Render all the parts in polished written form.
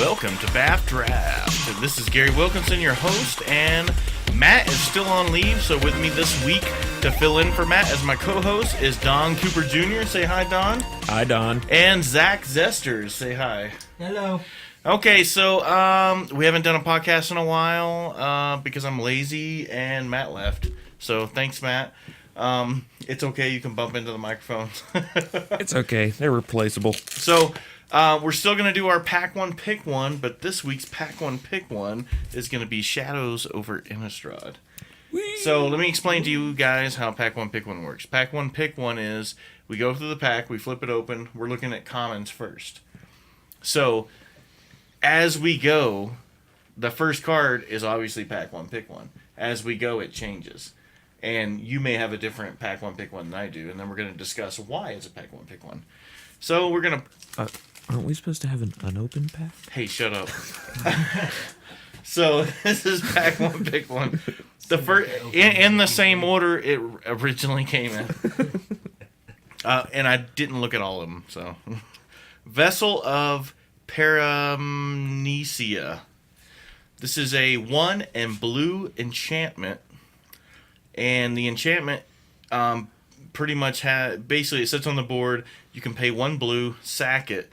welcome to BAF Draft. This is Gary Wilkinson, your host, and Matt is still on leave, so with me this week to fill in for Matt as my co-host is Don Cooper Jr. Say hi, Don. Hi, Don. And Zach Zesters. Say hi. Hello. Okay, so we haven't done a podcast in a while because I'm lazy and Matt left. So thanks, Matt. It's okay. You can bump into the microphones. It's okay. They're replaceable. So we're still going to do our Pack 1 Pick 1, but this week's Pack 1 Pick 1 is going to be Shadows over Innistrad. So let me explain to you guys how Pack 1 Pick 1 works. Pack 1 Pick 1 is we go through the pack, we flip it open, we're looking at commons first. So as we go, the first card is obviously Pack 1 Pick 1. As we go, it changes. And you may have a different Pack 1 Pick 1 than I do, and then we're going to discuss why it's a Pack 1 Pick 1. So we're going to... aren't we supposed to have an unopened pack? Hey, shut up. So this is Pack 1 Pick 1. The first in the same order it originally came in. And I didn't look at all of them, so... Vessel of Paramnesia. This is a 1 and blue enchantment. And the enchantment pretty much basically it sits on the board. You can pay 1 blue, sack it,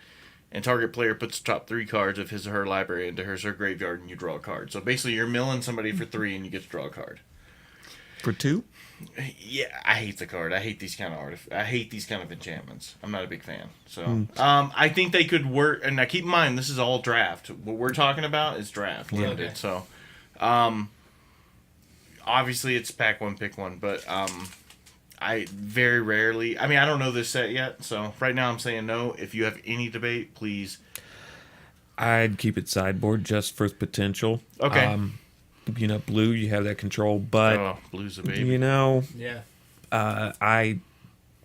and target player puts the top 3 cards of his or her library into his or her graveyard, and you draw a card. So basically you're milling somebody for 3 and you get to draw a card. For 2? Yeah, I hate the card. I hate these kind of I hate these kind of enchantments. I'm not a big fan. So I think they could work. And now keep in mind, this is all draft. What we're talking about is draft limited. Okay. So obviously it's Pack 1 Pick 1, but I very rarely. I mean, I don't know this set yet. So right now I'm saying no. If you have any debate, please. I'd keep it sideboard just for potential. Okay. Blue, you have that control, but blue's a baby. Yeah. I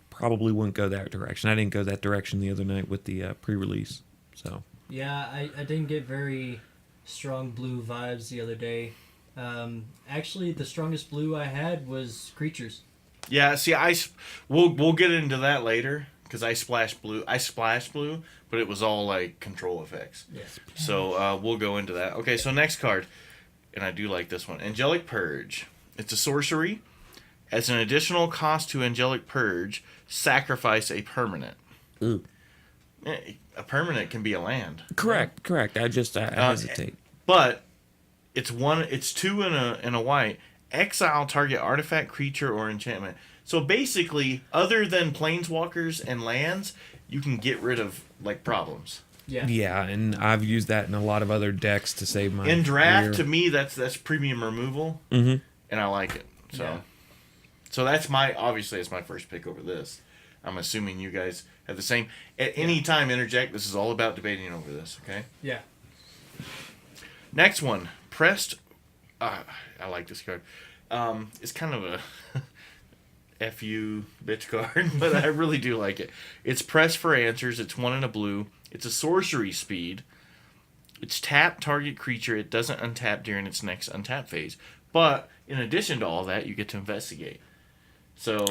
probably wouldn't go that direction. I didn't go that direction the other night with the pre-release. So. Yeah, I didn't get very strong blue vibes the other day. Actually, the strongest blue I had was creatures. Yeah, see, we'll get into that later because I splashed blue, but it was all like control effects. Yes. So we'll go into that. Okay, so next card, and I do like this one, Angelic Purge. It's a sorcery. As an additional cost to Angelic Purge, sacrifice a permanent. Ooh. A permanent can be a land. Correct. I hesitate. But it's 2 and a white. Exile target artifact, creature, or enchantment. So basically, other than planeswalkers and lands, you can get rid of like problems. Yeah. Yeah, and I've used that in a lot of other decks to save my in draft. career. To me, that's premium removal, Mm-hmm. and I like it. So that's obviously it's my first pick over this. I'm assuming you guys have the same. At any time, interject. This is all about debating over this. Okay. Yeah. Next one, pressed. I like this card. It's kind of a FU bitch card, but I really do like it. It's press for answers. It's 1 and a blue. It's a sorcery speed. It's tap target creature. It doesn't untap during its next untap phase. But in addition to all that, you get to investigate. So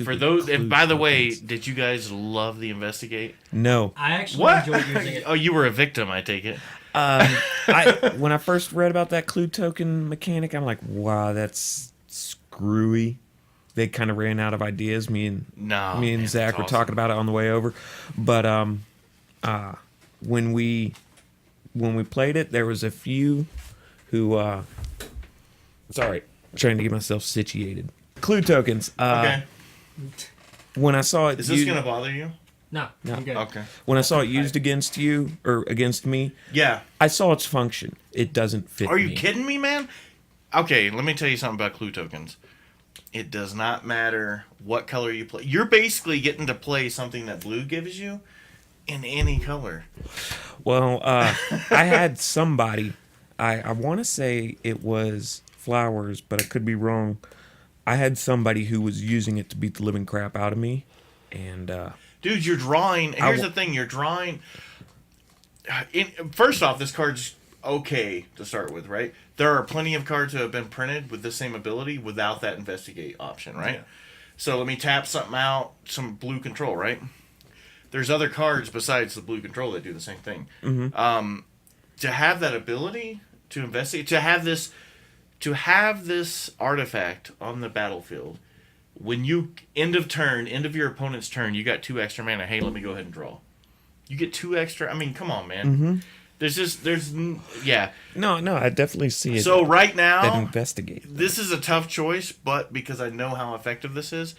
for those, and by the way, did you guys love the investigate? No. I actually enjoyed using it. Oh, you were a victim, I take it. When I first read about that clue token mechanic, I'm like, wow, that's screwy. They kind of ran out of ideas. Me and Zach were talking about it on the way over. But when we played it, there was a few who sorry, trying to get myself situated. Clue tokens. Okay. When I saw it, is this gonna bother you? No. I'm good. Okay. When I saw it used against you or against me, yeah, I saw its function. It doesn't fit. Are you kidding me, man? Okay, let me tell you something about clue tokens. It does not matter what color you play. You're basically getting to play something that blue gives you in any color. Well, I had somebody. I want to say it was Flowers, but I could be wrong. I had somebody who was using it to beat the living crap out of me, and dude, you're drawing. Here's the thing: you're drawing. First off, this card's okay to start with, right? There are plenty of cards that have been printed with the same ability without that investigate option, right? Yeah. So let me tap something out, some blue control, right? There's other cards besides the blue control that do the same thing. Mm-hmm. to have that ability to investigate, to have this artifact on the battlefield, when you end of your opponent's turn, you got 2 extra mana. Hey, let me go ahead and draw. You get 2 extra. I mean, come on, man. Mm-hmm. Yeah. No, I definitely see it. So right now, that investigate. This is a tough choice, but because I know how effective this is,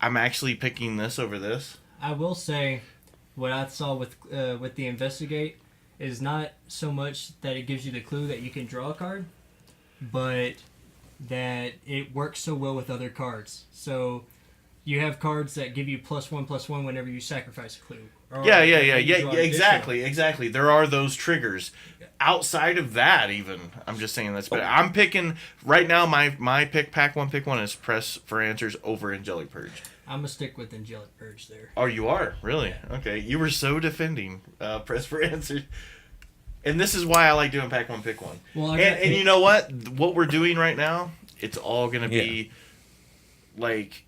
I'm actually picking this over this. I will say, what I saw with the investigate is not so much that it gives you the clue that you can draw a card, but that it works so well with other cards. So you have cards that give you +1/+1 whenever you sacrifice a clue. Yeah, exactly. There are those triggers. Outside of that, even, I'm just saying that's better. I'm picking, right now, my pick, pack one is Press for Answers over Angelic Purge. I'm going to stick with Angelic Purge there. Oh, you are? Really? Okay. You were so defending Press for Answers. And this is why I like doing pack one, pick one. Well, and you know what? What we're doing right now, it's all going to be, like,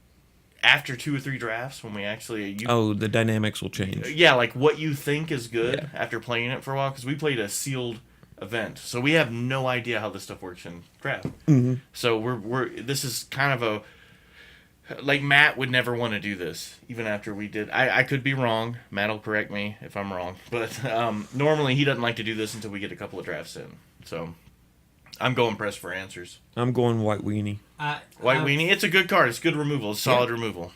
after 2 or 3 drafts, when we actually... the dynamics will change. Yeah, like what you think is good after playing it for a while, because we played a sealed event, so we have no idea how this stuff works in draft. Mm-hmm. So this is kind of a... Like, Matt would never want to do this, even after we did... I could be wrong. Matt will correct me if I'm wrong. But normally he doesn't like to do this until we get a couple of drafts in. So I'm going Press for Answers. I'm going White Weenie. White Weenie, it's a good card. It's good removal. It's solid removal.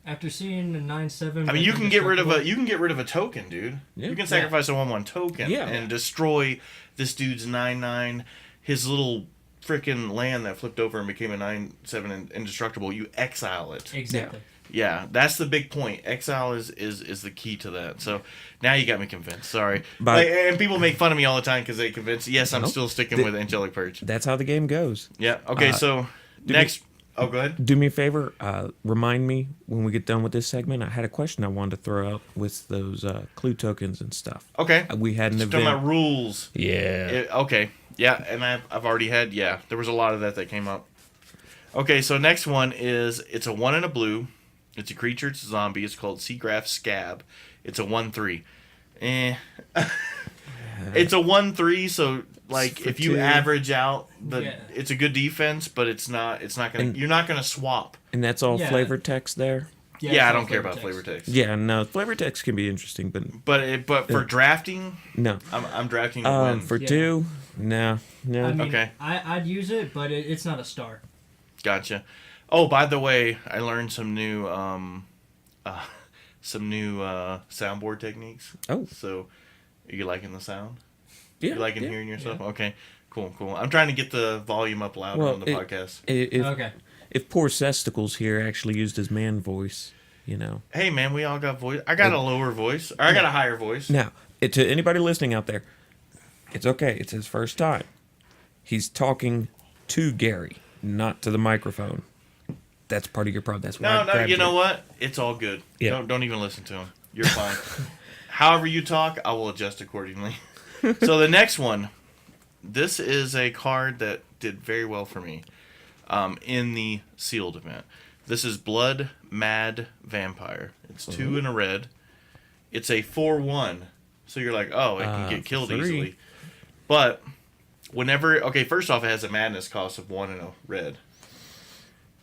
After seeing the 9/7, I mean, you can get rid of a token, dude. Yeah. You can sacrifice a 1/1 token and destroy this dude's 9/9. His little freaking land that flipped over and became a 9/7 indestructible. You exile it. Exactly. Yeah, that's the big point. Exile is the key to that. So now you got me convinced. Sorry, and people make fun of me all the time because they convince. Yes, I'm still sticking with Angelic Purge. That's how the game goes. Yeah. Okay. So next. Go ahead. Do me a favor. Remind me when we get done with this segment. I had a question I wanted to throw out with those clue tokens and stuff. Okay. We had an event. Talking about rules. Yeah. Okay. Yeah, and I've already had. Yeah, there was a lot of that came up. Okay, so next one is it's a 1 and a blue. It's a creature. It's a zombie. It's called Seagraph Scab. It's a 1/3. It's a 1/3. So like if you average out it's a good defense, but it's not gonna. You're not gonna swap. And that's all flavor text there. Yeah, I don't care about flavor text. Yeah, no, flavor text can be interesting, but for drafting, no, I'm drafting to win. For 2, no. I mean, okay, I'd use it, but it's not a star. Gotcha. Oh, by the way, I learned some new soundboard techniques. Oh, so are you liking the sound? Yeah, you liking hearing yourself? Yeah. Okay, cool. I'm trying to get the volume up louder on the podcast. If poor Cesticles here actually used his man voice, you know. Hey, man, we all got voice. I got a lower voice. Or I got a higher voice. Now, to anybody listening out there, it's okay. It's his first time. He's talking to Gary, not to the microphone. That's part of your problem. That's why. No, you know what? It's all good. Yeah. Don't even listen to him. You're fine. However you talk, I will adjust accordingly. So the next one, this is a card that did very well for me in the sealed event. This is Blood Mad Vampire. It's 2 and a red. It's a 4/1. So you're like, oh, it can get killed easily. But first off, it has a madness cost of 1 and a red.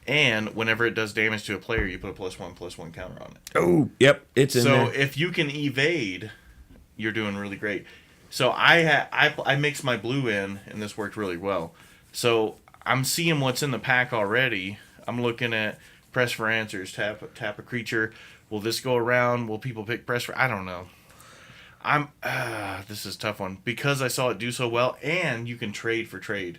And whenever it does damage to a player, you put a +1/+1 counter on it. Oh, yep, it's in there. So if you can evade, you're doing really great. So I mixed my blue in, and this worked really well. So I'm seeing what's in the pack already. I'm looking at Press for Answers, tap a creature. Will this go around? Will people pick Press for? I don't know. This is a tough one because I saw it do so well, and you can trade for trade.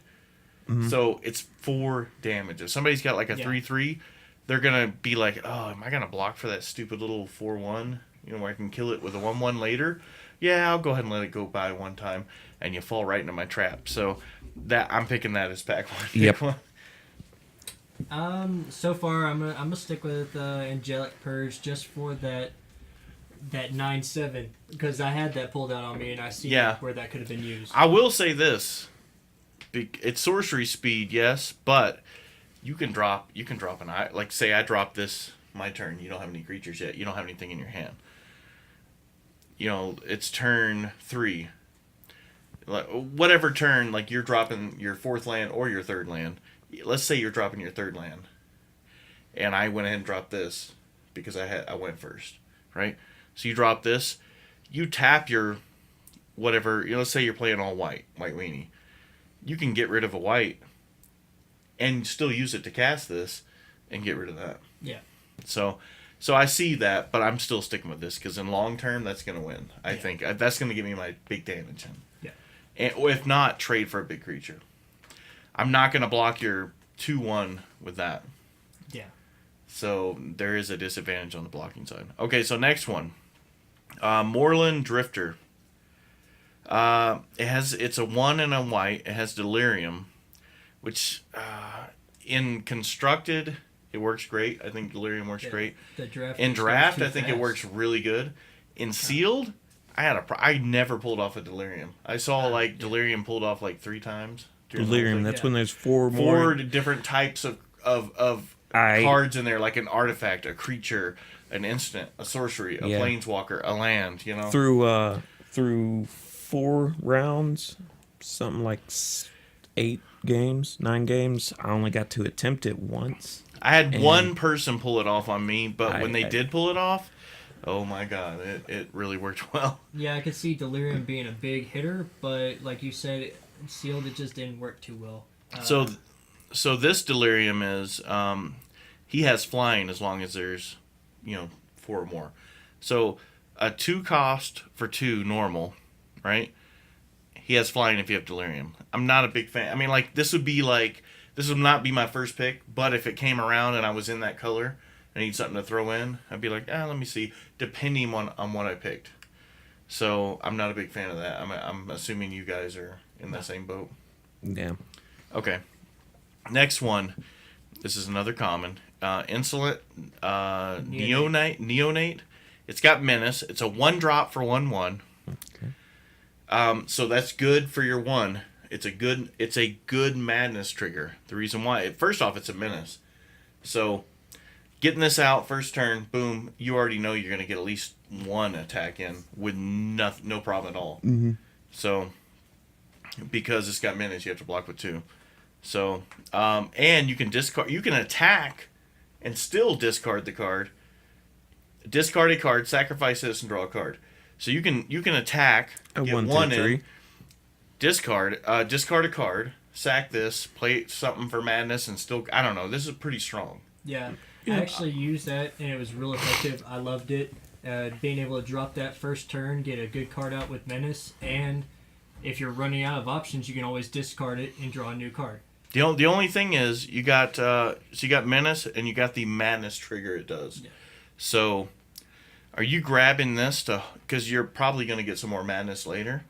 Mm-hmm. So it's 4 damage. If somebody's got like a 3/3, they're gonna be like, "Oh, am I gonna block for that stupid little 4/1? You know, where I can kill it with a 1/1 later? Yeah, I'll go ahead and let it go by one time, and you fall right into my trap." So I'm picking that as pack 1. Yep. So far I'm gonna stick with Angelic Purge just for that 9/7 because I had that pulled out on me and I see where that could have been used. I will say this. It's sorcery speed, yes, but you can drop an eye. Like, say I drop this my turn. You don't have any creatures yet. You don't have anything in your hand. You know, it's turn 3. like, whatever turn, like you're dropping your 4th land or your 3rd land. Let's say you're dropping your 3rd land, and I went ahead and dropped this because I went first, right? So you drop this, you tap your whatever. Let's say you're playing all white weenie. You can get rid of a white and still use it to cast this and get rid of that. Yeah. So I see that, but I'm still sticking with this because in long term, that's going to win. I think that's going to give me my big damage in. Yeah. And if not, trade for a big creature. I'm not going to block your 2/1 with that. Yeah. So there is a disadvantage on the blocking side. Okay, so next one. Moorland Drifter. It's a 1 and a white. It has Delirium, which in constructed it works great. I think Delirium works great. The draft in draft, I think it works really good. In sealed, I never pulled off a Delirium. I saw Delirium pulled off like 3 times. Delirium. That's when there's 4 more. 4 different types of cards in there, like an artifact, a creature, an instant, a sorcery, a planeswalker, a land. Through 4 rounds, something like 8 games, 9 games. I only got to attempt it once. I had one person pull it off on me, but when they did pull it off, oh my god, it really worked well. Yeah, I could see Delirium being a big hitter, but like you said, sealed, it just didn't work too well. So this Delirium is he has flying as long as there's 4 or more. So a 2 cost for 2 normal, right? He has flying if you have Delirium. I'm not a big fan. I mean, this would not be my first pick, but if it came around and I was in that color and I need something to throw in, I'd be like, let me see, depending on what I picked. So I'm not a big fan of that. I'm assuming you guys are in the same boat. Yeah. Okay. Next one. This is another common. Insolent Neonate. It's got Menace. It's a 1-drop for 1/1. Okay. So that's good for your 1. It's a good madness trigger. The reason why, first off, it's a menace. So getting this out first turn, boom, you already know you're going to get at least 1 attack in with no problem at all. Mm-hmm. So because it's got menace, you have to block with 2. So and you can discard. You can attack and still discard the card. Discard a card, sacrifice this, and draw a card. So you can attack, get 1 in, discard a card, sack this, play something for madness, and still, I don't know. This is pretty strong. Yeah, I actually used that, and it was real effective. I loved it. Being able to drop that first turn, get a good card out with menace, and if you're running out of options, you can always discard it and draw a new card. The only thing is you got menace and you got the madness trigger. It does. Yeah. So, are you grabbing this because you're probably going to get some more madness later?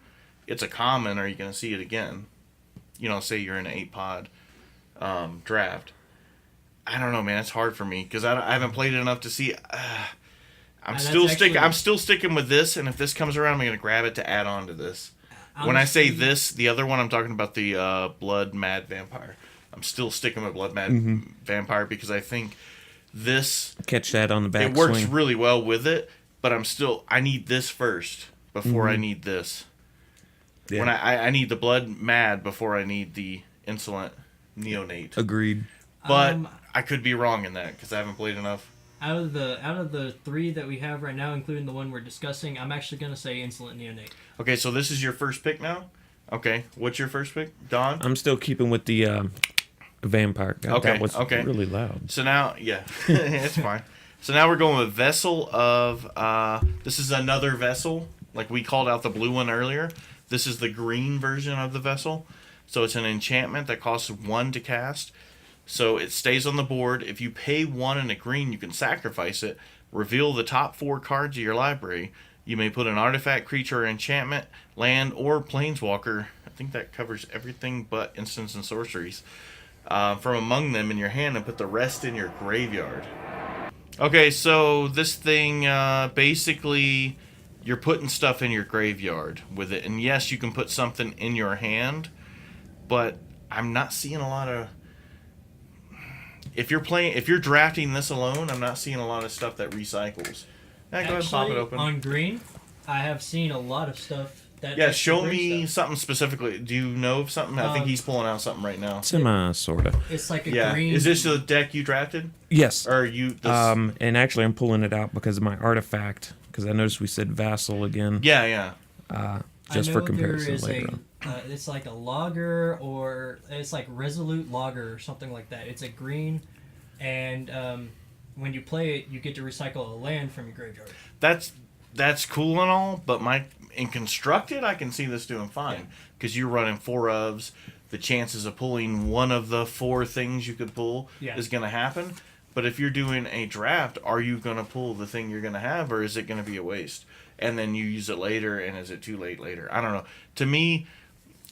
It's a common. Are you going to see it again? Say you're in an 8-pod draft. I don't know, man. It's hard for me because I haven't played it enough to see. I'm still sticking with this, and if this comes around, I'm going to grab it to add on to this. Honestly, when I say this, the other one, I'm talking about the Blood Mad Vampire. I'm still sticking with Blood Mad Vampire because I think this... Catch that on the back It works really well with it, but I need this first before I need this. Yeah. When I need the Blood Mad before I need the Insolent Neonate. Agreed. But I could be wrong in that because I haven't played enough. Out of the 3 that we have right now, including the one we're discussing, I'm actually going to say Insolent Neonate. Okay, so this is your first pick now? Okay, what's your first pick, Don? I'm still keeping with the vampire. God, okay, that was really loud. So now, it's fine. So now we're going with Vessel of... this is another Vessel. Like we called out the blue one earlier. This is the green version of the Vessel. So it's an enchantment that costs 1 to cast. So it stays on the board. If you pay 1 in a green, you can sacrifice it. Reveal the top 4 cards of your library. You may put an artifact, creature, enchantment, land, or planeswalker. I think that covers everything but instants and sorceries. From among them in your hand and put the rest in your graveyard. Okay, so this thing, basically, you're putting stuff in your graveyard with it. And yes, you can put something in your hand, but I'm not seeing a lot of... If you're drafting this alone, I'm not seeing a lot of stuff that recycles. Go ahead and pop it open. On green, I have seen a lot of stuff Yeah, show me something specifically. Do you know of something? I think he's pulling out something right now. Sorta. It's like a green. Is this the deck you drafted? Yes. Or you? And actually, I'm pulling it out because of my artifact. Because I noticed we said vassal again. Yeah. Just for comparison later on. It's like a logger, or it's like resolute logger or something like that. It's a green, and when you play it, you get to recycle a land from your graveyard. That's cool and all, but in constructed, I can see this doing fine because you're running 4 ofs. The chances of pulling one of the 4 things you could pull is going to happen. But if you're doing a draft, are you going to pull the thing you're going to have, or is it going to be a waste? And then you use it later, and is it too late later? I don't know. To me,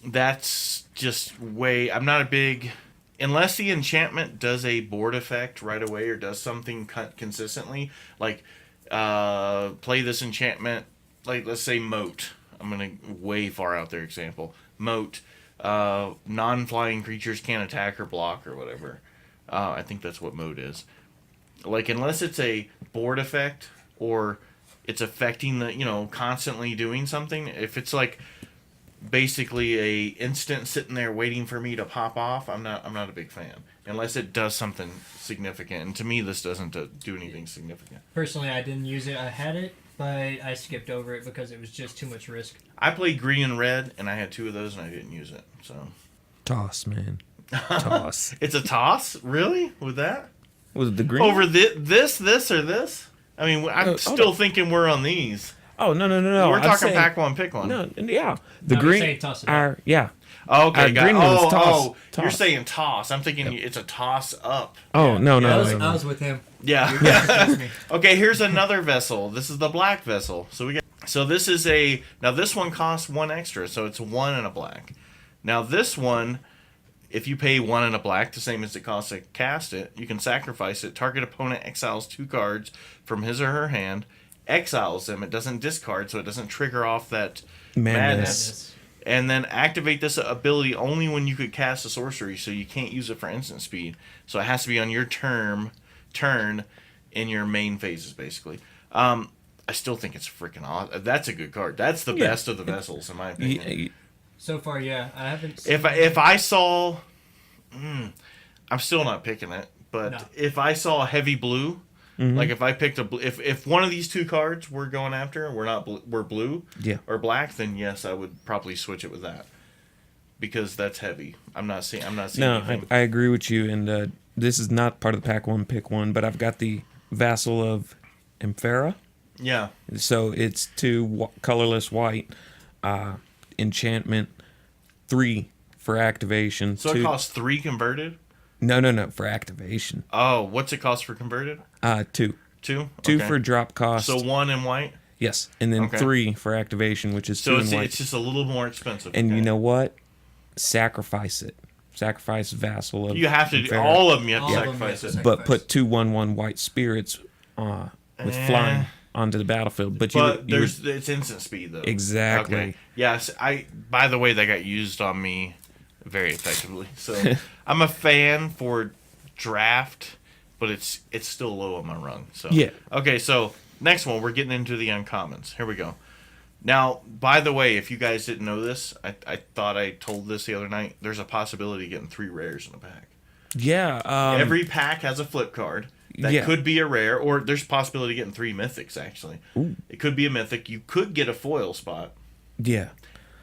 that's just I'm not a big... Unless the enchantment does a board effect right away or does something consistently, like play this enchantment, like let's say Moat. I'm going to way far out there example. Moat, non-flying creatures can't attack or block or whatever. I think that's what Moat is. Like, unless it's a board effect or it's affecting the, constantly doing something. If it's like basically a instant sitting there waiting for me to pop off, I'm not a big fan. Unless it does something significant. And to me, this doesn't do anything significant. Personally, I didn't use it. I had it, but I skipped over it because it was just too much risk. I played green and red, and I had 2 of those, and I didn't use it. So Toss, man. Toss. It's a toss? Really? With that? Was it the green? Over this, or this? I mean, I'm still thinking we're on these. Oh, no. We're talking pack one, pick one. No, yeah. The No, green. saying toss it up. Yeah. Oh, okay, green one is toss. You're saying toss. I'm thinking it's a toss up. Oh, no. I was with him. Yeah. Okay, here's another vessel. This is the black vessel. So this is now this one costs 1 extra, so it's 1 and a black. Now this one, if you pay 1 and a black, the same as it costs to cast it, you can sacrifice it. Target opponent exiles 2 cards from his or her hand, exiles them. It doesn't discard, so it doesn't trigger off that madness. And then activate this ability only when you could cast a sorcery, so you can't use it for instant speed. So it has to be on your turn in your main phases, basically. I still think it's freaking awesome. That's a good card. That's the best of the vessels, in my opinion. So far, I haven't. If I saw, I'm still not picking it. But No. if I saw a heavy blue, like if I picked if one of these 2 cards we're going after, and we're blue or black, then yes, I would probably switch it with that because that's heavy. I'm not seeing. No, anything. I agree with you, and this is not part of the pack one, pick one, but I've got the Vassal of Emphara. Yeah. So it's 2 colorless white, enchantment, 3 for activation. So it costs 3 converted? No, for activation. Oh, what's it cost for converted? 2. 2? 2 Okay. for drop cost. So 1 in white? Yes, and then 3 for activation, which is 2 in white. It's just a little more expensive. And you know what? Sacrifice it. Sacrifice Vassal of You have to do Emphara. all of them. You have to All of them sacrifice you have it. to But put 2/1/1 white spirits with flying onto the battlefield. But it's instant speed though. Exactly. Okay. Yes. By the way, that got used on me very effectively. So I'm a fan for draft, but it's still low on my rung. So Yeah. Okay. So next one, we're getting into the uncommons. Here we go. Now, by the way, if you guys didn't know this, I thought I told this the other night. There's a possibility of getting 3 rares in a pack. Yeah. Every pack has a flip card that could be a rare, or there's a possibility of getting 3 mythics, actually. Ooh. It could be a mythic. You could get a foil spot, Yeah.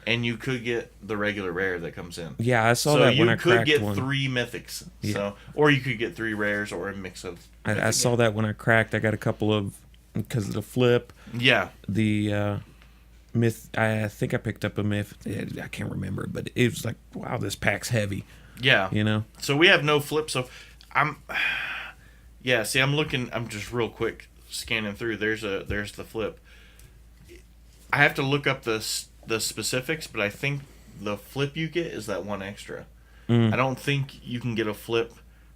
and you could get the regular rare that comes in. Yeah, I saw that when I So you could cracked get one. 3 mythics. Yeah. So, or you could get 3 rares or a mix of. I saw that when I cracked. I got a couple of, because of the flip, Yeah. the myth. I think I picked up a myth. I can't remember, but it was like, wow, this pack's heavy. Yeah. You know? So we have no flip. So yeah. See, I'm looking. I'm just real quick scanning through. There's the flip. I have to look up the specifics, but I think the flip you get is that 1 extra. I don't think you can get a flip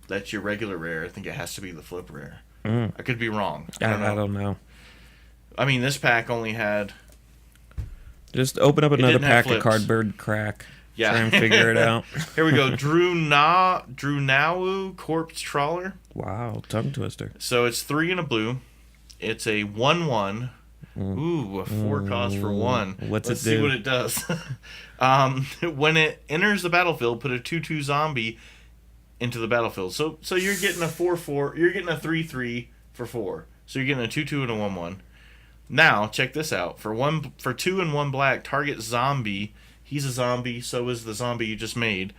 that's your regular rare. I think it has to be the flip rare. I could be wrong. I don't know. I mean, this pack only had. Just open up another didn't have pack of flips. cardboard crack. Yeah. Try and figure it out. Here we go. Drew Corpse Trawler. Wow, tongue twister. So it's 3 and a blue. It's a 1/1 Ooh, a 4 cost for 1. Let's see do? what it does. When it enters the battlefield, put a 2/2 zombie into the battlefield. So you're getting a 4/4. You're getting a 3/3 for 4. So you're getting a 2/2 and a 1/1. Now check this out. For 2 and 1 black, target zombie. He's a zombie. So is the zombie you just made.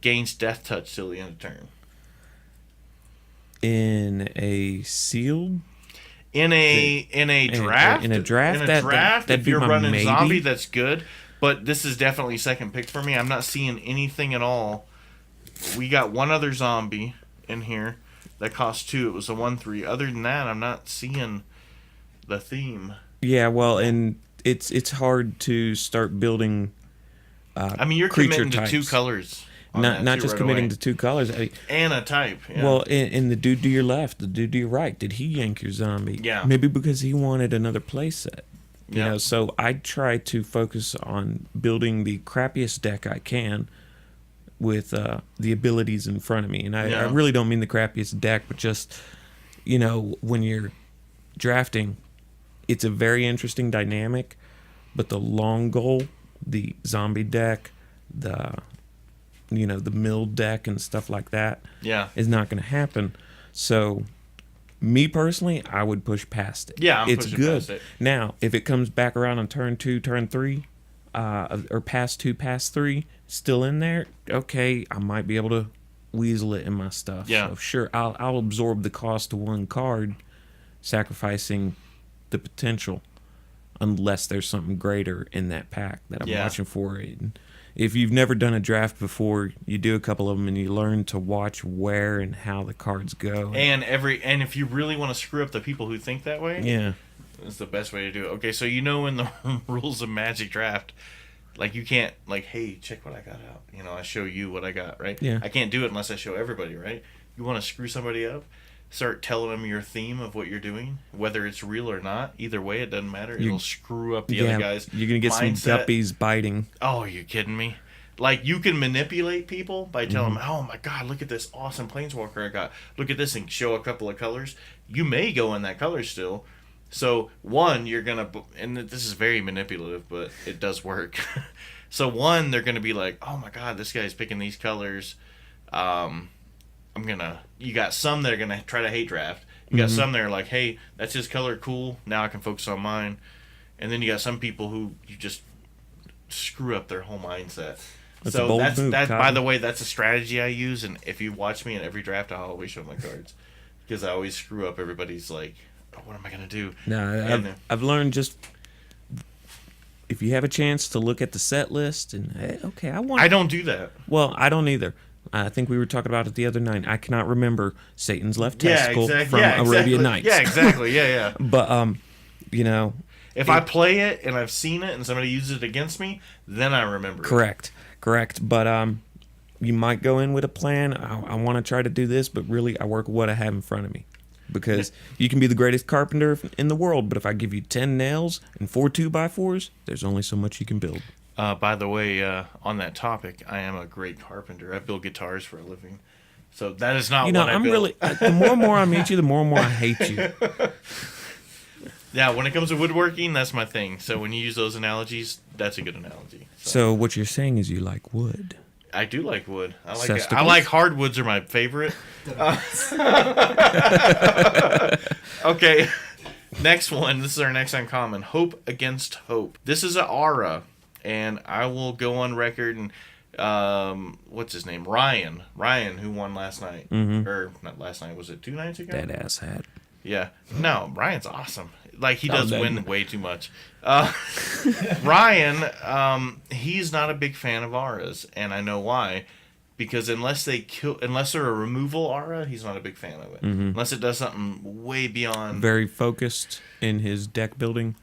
Gains death touch till the end of turn. In a sealed. In a draft. In a draft. If you're my running maybe. zombie, that's good. But this is definitely second pick for me. I'm not seeing anything at all. We got one other zombie in here that cost 2. It was a 1/3. Other than that, I'm not seeing the theme. Yeah, well, and it's hard to start building. I mean, you're creature committing types. to 2 colors. Not just committing to 2 colors. And a type. Yeah. Well, in the dude to your left, the dude to your right, did he yank your zombie? Yeah. Maybe because he wanted another play set. You Yeah. know, so I try to focus on building the crappiest deck I can with the abilities in front of me. And I really don't mean the crappiest deck, but just, you know, when you're drafting, it's a very interesting dynamic, but the long goal, the zombie deck, the mill deck and stuff like that, is not going to happen. So, me personally, I would push past it. Yeah, it's pushing good. past it. Now, if it comes back around on turn 2, turn 3, or past 2, past 3, still in there, okay, I might be able to weasel it in my stuff. Yeah. So sure, I'll absorb the cost of 1 card, sacrificing the potential, unless there's something greater in that pack that I'm watching for. And if you've never done a draft before, you do a couple of them and you learn to watch where and how the cards go. And if you really want to screw up the people who think that way, Yeah. it's the best way to do it. Okay, so in the rules of Magic Draft, like you can't hey, check what I got out. You know, I show you what I got, right? Yeah. I can't do it unless I show everybody, right? You want to screw somebody up? Start telling them your theme of what you're doing, whether it's real or not. Either way, it doesn't matter. It'll screw up the other guys. You're going to get mindset. some guppies biting. Oh, are you kidding me? Like, you can manipulate people by telling them, oh my god, look at this awesome Planeswalker I got. Look at this, and show a couple of colors. You may go in that color still. So, one, you're going to, and this is very manipulative, but it does work. So, one, they're going to be like, oh my god, this guy's picking these colors. You got some that are going to try to hate draft. You got some that are like, hey, that's his color, cool. Now I can focus on mine. And then you got some people who you just screw up their whole mindset. That's a bold move, by Cotton. the way, that's a strategy I use. And if you watch me in every draft, I'll always show my cards. Because I always screw up everybody's like, oh, what am I going to do? No, I've learned just, if you have a chance to look at the set list and, hey, okay, I don't do that. Well, I don't either. I think we were talking about it the other night. I cannot remember Satan's left testicle from Arabian Nights. Yeah, exactly. Yeah. But, you know. If I play it and I've seen it and somebody uses it against me, then I remember Correct. But you might go in with a plan. I want to try to do this, but really I work with what I have in front of me. Because you can be the greatest carpenter in the world, but if I give you 10 nails and 4 2x4s, there's only so much you can build. By the way, on that topic, I am a great carpenter. I build guitars for a living. So that is not what I build. Really, the more and more I meet you, the more and more I hate you. Yeah, when it comes to woodworking, that's my thing. So when you use those analogies, that's a good analogy. So what you're saying is you like wood. I do like wood. I like Cesticles? I like hardwoods are my favorite. Okay, next one. This is our next uncommon. Hope Against Hope. This is an aura, and I will go on record and what's his name? Ryan, who won last night, or not last night? Was it 2 nights ago? That ass hat. Yeah. No, Ryan's awesome. Like, he does win way too much. Ryan, he's not a big fan of auras, and I know why. Because unless they're a removal aura, he's not a big fan of it. Unless it does something way beyond. Very focused in his deck building.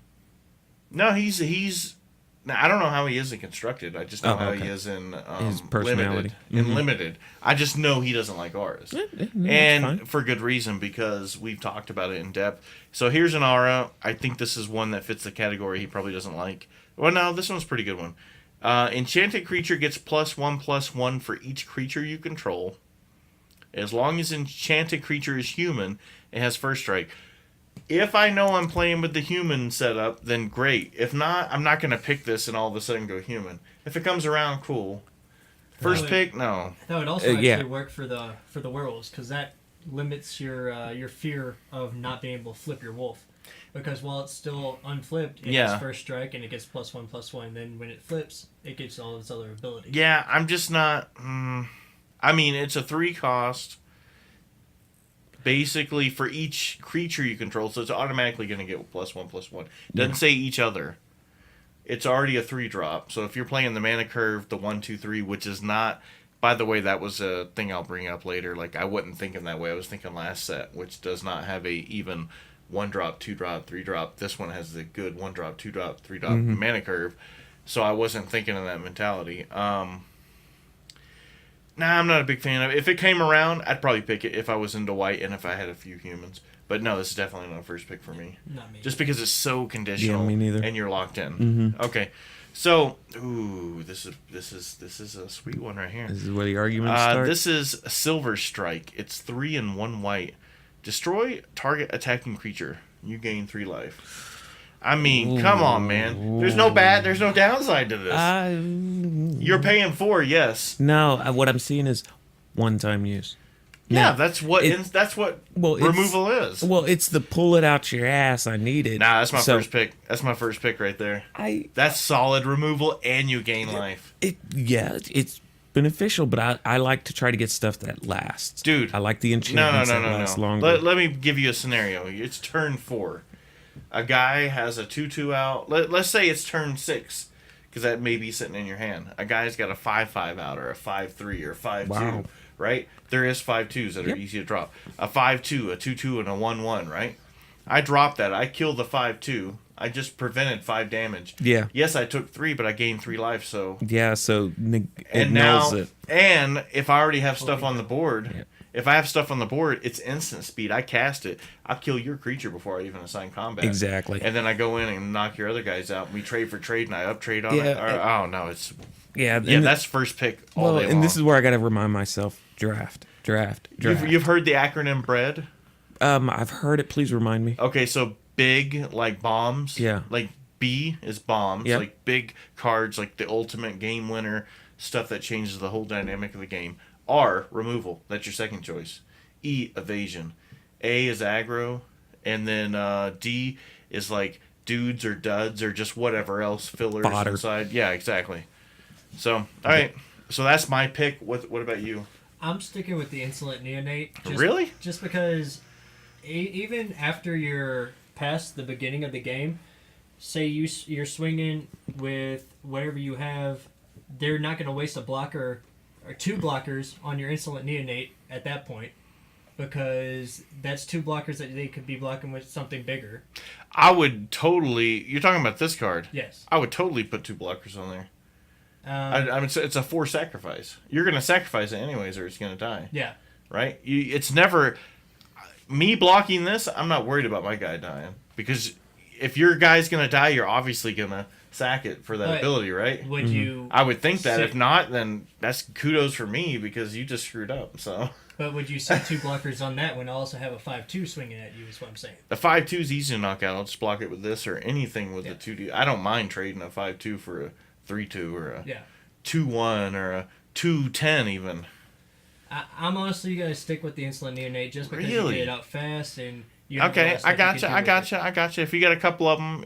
No, he's. Now, I don't know how he is in constructed. I just know how he is in his personality. Limited. I just know he doesn't like auras, and for good reason, because we've talked about it in depth. So here's an aura. I think this is one that fits the category he probably doesn't like. Well, no, this one's a pretty good one. Enchanted creature gets +1/+1 for each creature you control. As long as enchanted creature is human, it has first strike. If I know I'm playing with the human setup, then great. If not, I'm not going to pick this and all of a sudden go human. If it comes around, cool. First pick, no. That would also actually work for the werewolves, because that limits your fear of not being able to flip your wolf. Because while it's still unflipped, it gets first strike and it gets +1/+1. Then when it flips, it gets all its other abilities. Yeah, I'm just not... I mean, it's a 3 cost... Basically, for each creature you control, so it's automatically going to get +1/+1. Doesn't say each other. It's already a 3-drop. So if you're playing the mana curve, the 1, 2, 3, which is not... By the way, that was a thing I'll bring up later. Like, I wasn't thinking that way. I was thinking last set, which does not have a even 1-drop, 2-drop, 3-drop. This one has the good 1-drop, 2-drop, 3-drop mana curve. So I wasn't thinking in that mentality. Nah, I'm not a big fan of it. If it came around, I'd probably pick it if I was into white and if I had a few humans. But no, this is definitely not a first pick for me. Not me. Just because it's so conditional. Yeah, me neither. And you're locked in. Okay. So, this is a sweet one right here. This is where the arguments start. This is Silver Strike. It's 3 and 1 white. Destroy target attacking creature. You gain 3 life. I mean, come on, man. There's no downside to this. You're paying 4, yes. No, what I'm seeing is one-time use. Yeah, Now, that's what removal is. Well, it's the pull it out your ass. I need it. Nah, that's my first pick. That's my first pick right there. That's solid removal, and you gain life. It's beneficial, but I like to try to get stuff that lasts. Dude. I like the enchantments that last longer. Let me give you a scenario. It's turn 4. A guy has a 2/2 out. Let's say it's turn 6, because that may be sitting in your hand. A guy's got a 5/5 out, or a 5/3, or a 5/2, right? There is 5/2s that are easy to drop. A 5/2, a 2/2, and a 1/1, right? I dropped that. I killed the 5/2. I just prevented 5 damage. Yeah. Yes, I took 3, but I gained 3 life. So yeah. So and now, and if I already have stuff on the board. If I have stuff on the board, it's instant speed. I cast it. I'll kill your creature before I even assign combat. Exactly. And then I go in and knock your other guys out. We trade for trade, and I uptrade on it. Oh, no, it's... Yeah, that's first pick all day long. And this is where I got to remind myself, draft. You've heard the acronym BREAD? I've heard it. Please remind me. Okay, so big, like bombs. Yeah. Like B is bombs. Yep. Like big cards, like the ultimate game winner, stuff that changes the whole dynamic of the game. R, removal. That's your second choice. E, evasion. A is aggro. And then D is like dudes or duds or just whatever else, fillers inside. Yeah, exactly. So, all right. So that's my pick. What about you? I'm sticking with the Insolent Neonate. Really? Just because even after you're past the beginning of the game, say you're swinging with whatever you have, they're not going to waste a blocker or 2 blockers on your Insolent Neonate at that point, because that's 2 blockers that they could be blocking with something bigger. I would totally... You're talking about this card? Yes. I would totally put 2 blockers on there. I mean, it's a 4 sacrifice. You're going to sacrifice it anyways, or it's going to die. Yeah. Right? It's never... Me blocking this, I'm not worried about my guy dying. Because if your guy's going to die, you're obviously going to sack it for that ability, right? Would you... I would think that. If not, then that's kudos for me, because you just screwed up, so... But would you set 2 blockers on that when I also have a 5/2 swinging at you, is what I'm saying. The 5/2 is easy to knock out. I'll just block it with this or anything with the 2D. I don't mind trading a 5/2 for a 3/2 or a 2/1 or a 2/10 even. I'm honestly going to stick with the Insolent Neonate just because you get it out fast and... Okay, I gotcha. If you got a couple of them,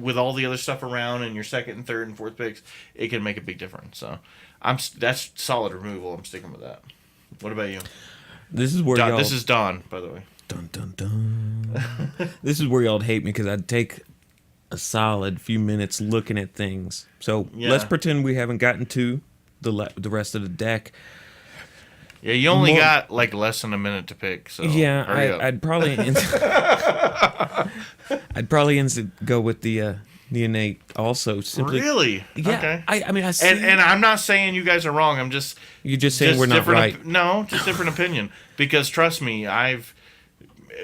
with all the other stuff around and your second and third and fourth picks, it can make a big difference. So, that's solid removal. I'm sticking with that. What about you? This is where this is Don, by the way. Dun dun dun. This is where y'all'd hate me, because I'd take a solid few minutes looking at things. So let's pretend we haven't gotten to the rest of the deck. Yeah, you only got like less than a minute to pick. So I'd probably go with the Neonate also. Simply, really? Yeah. Okay. I mean, I see. And I'm not saying you guys are wrong. I'm just... You're just saying we're not right. No, just different opinion. Because trust me,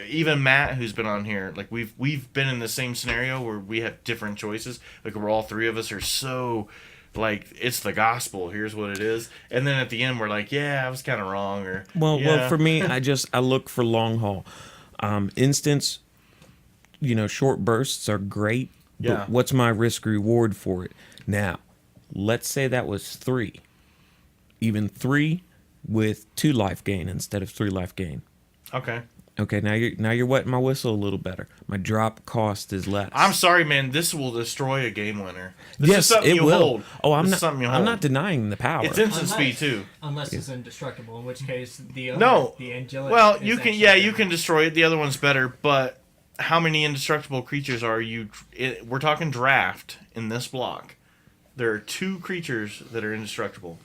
even Matt, who's been on here, like we've been in the same scenario where we have different choices. Like we're all 3 of us are so... Like, it's the gospel. Here's what it is. And then at the end, we're like, yeah, I was kind of wrong. Or Well, for me, I look for long haul. Instance, short bursts are great. Yeah. But what's my risk reward for it? Now, let's say that was 3. Even 3 with 2 life gain instead of 3 life gain. Okay. Okay, now you're wetting my whistle a little better. My drop cost is less. I'm sorry, man. This will destroy a game winner. This yes, is something it you will. hold. Oh, I'm I'm not denying the power. It's instant speed too. Unless it's indestructible, in which case the angelic. Well, is you can actually you can destroy it. The other one's better, but how many indestructible creatures are you? We're talking draft in this block. There are 2 creatures that are indestructible.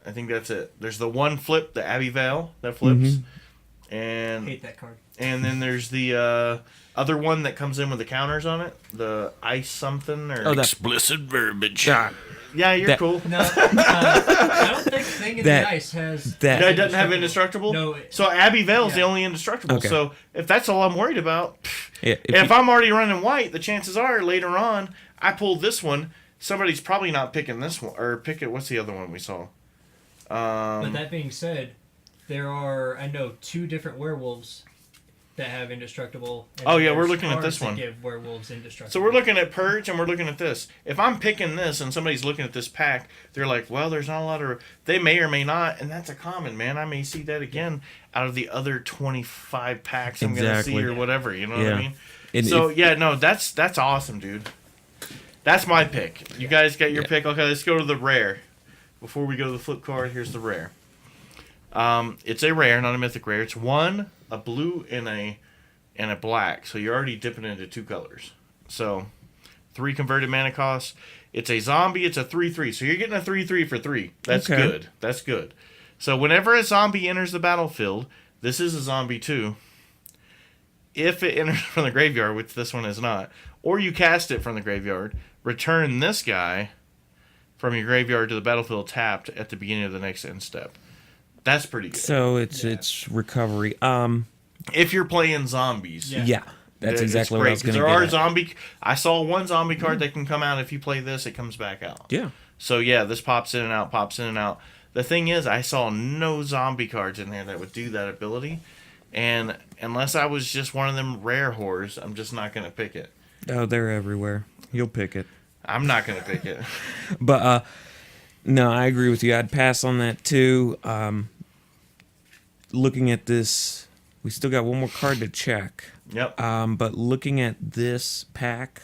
I think that's it. There's the one flip, the Abbey Veil that flips, and hate that card. And then there's the other one that comes in with the counters on it, the ice something or explicit verbiage. Yeah, you're cool. No, I don't think Thing in the Ice has. That No, it doesn't have indestructible. No. So Abbey Veil's the only indestructible. Okay. So if that's all I'm worried about, Yeah, if I'm already running white, the chances are later on I pull this one. Somebody's probably not picking this one or pick it. What's the other one we saw? But that being said, there are, I know, 2 different werewolves that have indestructible. And Oh, yeah, we're there's looking at this cards that one. Give werewolves indestructible. So we're looking at Purge and we're looking at this. If I'm picking this and somebody's looking at this pack, they're like, well, there's not a lot of... They may or may not, and that's a common, man. I may see that again out of the other 25 packs I'm going to see or whatever. You know what I mean? And So, that's awesome, dude. That's my pick. You guys got your pick. Okay, let's go to the rare. Before we go to the flip card, here's the rare. It's a rare, not a mythic rare. It's 1, a blue, and a black. So you're already dipping into 2 colors. So 3 converted mana costs. It's a zombie. It's a 3/3. So you're getting a 3/3 for 3. That's good. That's good. So whenever a zombie enters the battlefield, this is a zombie too. If it enters from the graveyard, which this one is not, or you cast it from the graveyard, return this guy from your graveyard to the battlefield tapped at the beginning of the next end step. That's pretty good. So it's recovery. If you're playing zombies. Yeah, that's exactly what I was going to There get are at. zombie... I saw one zombie card that can come out. If you play this, it comes back out. Yeah. So, this pops in and out, pops in and out. The thing is, I saw no zombie cards in there that would do that ability. And unless I was just one of them rare whores, I'm just not going to pick it. Oh, they're everywhere. You'll pick it. I'm not going to pick it. But, no, I agree with you. I'd pass on that, too. Looking at this, we still got one more card to check. Yep. But looking at this pack,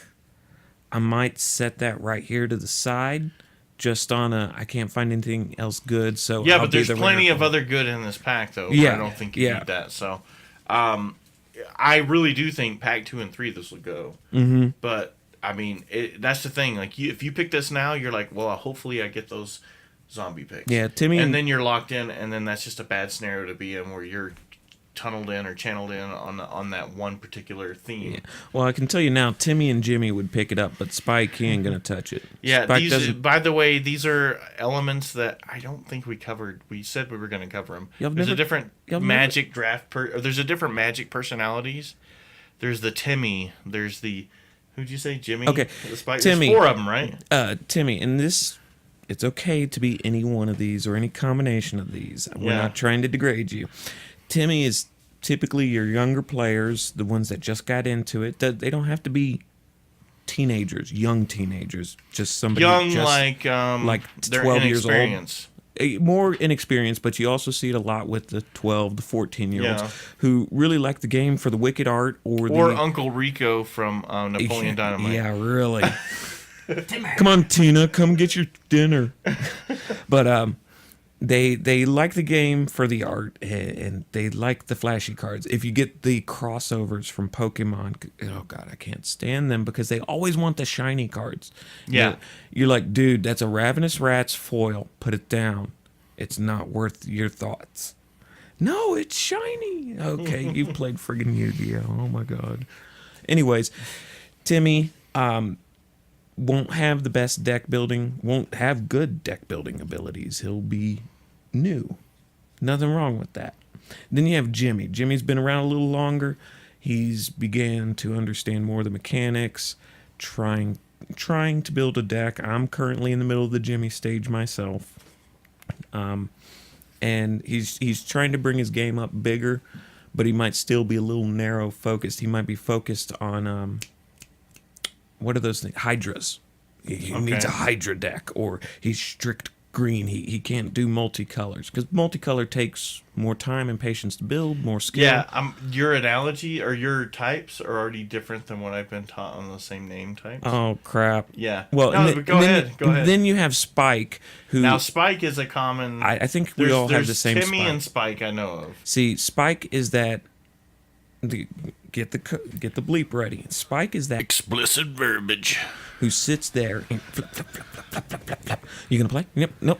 I might set that right here to the side. Just on I can't find anything else good, so Yeah, I'll but be there's the plenty rare of one. other good in this pack, though. Yeah, I don't think you yeah. need that. So, I really do think pack 2 and 3 this will go. Mm-hmm. But I mean, that's the thing. Like, if you pick this now, you're like, well, hopefully I get those zombie picks. Yeah, Timmy, and then you're locked in, and then that's just a bad scenario to be in, where you're tunneled in or channeled in on that one particular theme. Yeah. Well, I can tell you now, Timmy and Jimmy would pick it up, but Spike, he ain't gonna touch it. Yeah, Spike these. doesn't. By the way, these are elements that I don't think we covered. We said we were going to cover them. There's a different magic draft. There's a different magic personalities. There's the Timmy. There's the. Who'd you say, Jimmy? Okay, the Spike. Timmy. There's 4 of them, right? Timmy, and this, it's okay to be any one of these or any combination of these. We're Yeah. not trying to degrade you. Timmy is typically your younger players, the ones that just got into it. They don't have to be teenagers, young teenagers, just somebody Young, just, like they're 12 years old. inexperienced. More inexperienced, but you also see it a lot with the 12, the 14-year-olds Yeah. who really like the game for the wicked art or Uncle Rico from Napoleon Dynamite. Yeah, really. Come on, Tina, come get your dinner. But they like the game for the art, and they like the flashy cards. If you get the crossovers from Pokemon, oh god, I can't stand them because they always want the shiny cards. Yeah. You're like, dude, that's a Ravenous Rat's foil. Put it down. It's not worth your thoughts. No, it's shiny. Okay, you played friggin' Yu-Gi-Oh! Oh my god. Anyways, Timmy won't have the best deck building, won't have good deck building abilities. He'll be new. Nothing wrong with that. Then you have Jimmy. Jimmy's been around a little longer. He's began to understand more of the mechanics, trying to build a deck. I'm currently in the middle of the Jimmy stage myself. And he's trying to bring his game up bigger, but he might still be a little narrow focused. He might be focused on what are those things? Hydras. He needs a Hydra deck, or he's strict green. He can't do multicolors because multicolor takes more time and patience to build, more skill. Yeah, your analogy or your types are already different than what I've been taught on the same name types. Oh crap! Yeah. Well, no, but go ahead. Then you have Spike, who now Spike is a common. I think we all have the same. Timmy Spike. and Spike I know of. See, Spike is that. Get the bleep ready. Spike is that Explicit verbiage. who sits there and flip, flip, flip, flip, flip, flip, flip, flip. You gonna play? Nope.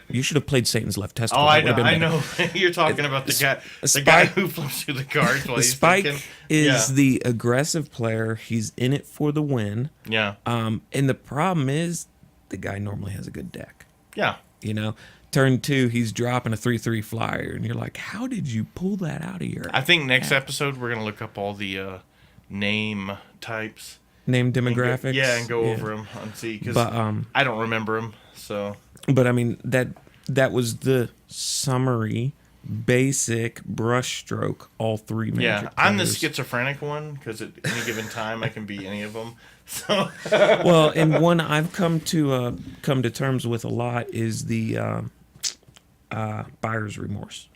You should have played Satan's Left Testicle. Oh, I know. You're talking about the guy who flips through the cards while he's Spike thinking. is the aggressive player. He's in it for the win. Yeah. And the problem is, the guy normally has a good deck. Yeah. You know, turn 2, he's dropping a 3/3 flyer, and you're like, how did you pull that out of your? I think next episode we're gonna look up all the name types. Name demographics. And go over them and see, because I don't remember them. So, but I mean that was the summary, basic brushstroke. All 3 Magic players. I'm the schizophrenic one because at any given time I can be any of them. So, well, and one I've come to terms with a lot is the buyer's remorse.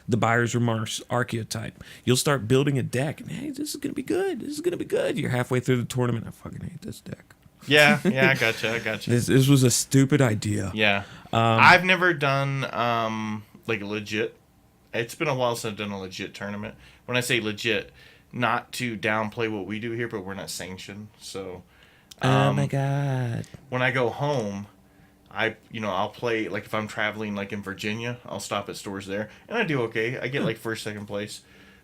The buyer's remorse archetype. You'll start building a deck, and hey, this is gonna be good. This is gonna be good. You're halfway through the tournament. I fucking hate this deck. Yeah, I gotcha. This was a stupid idea. Yeah, I've never done like a legit. It's been a while since I've done a legit tournament. When I say legit, not to downplay what we do here, but we're not sanctioned. So, oh my god. When I go home, I'll play, like if I'm traveling like in Virginia, I'll stop at stores there and I do okay. I get like first, second place.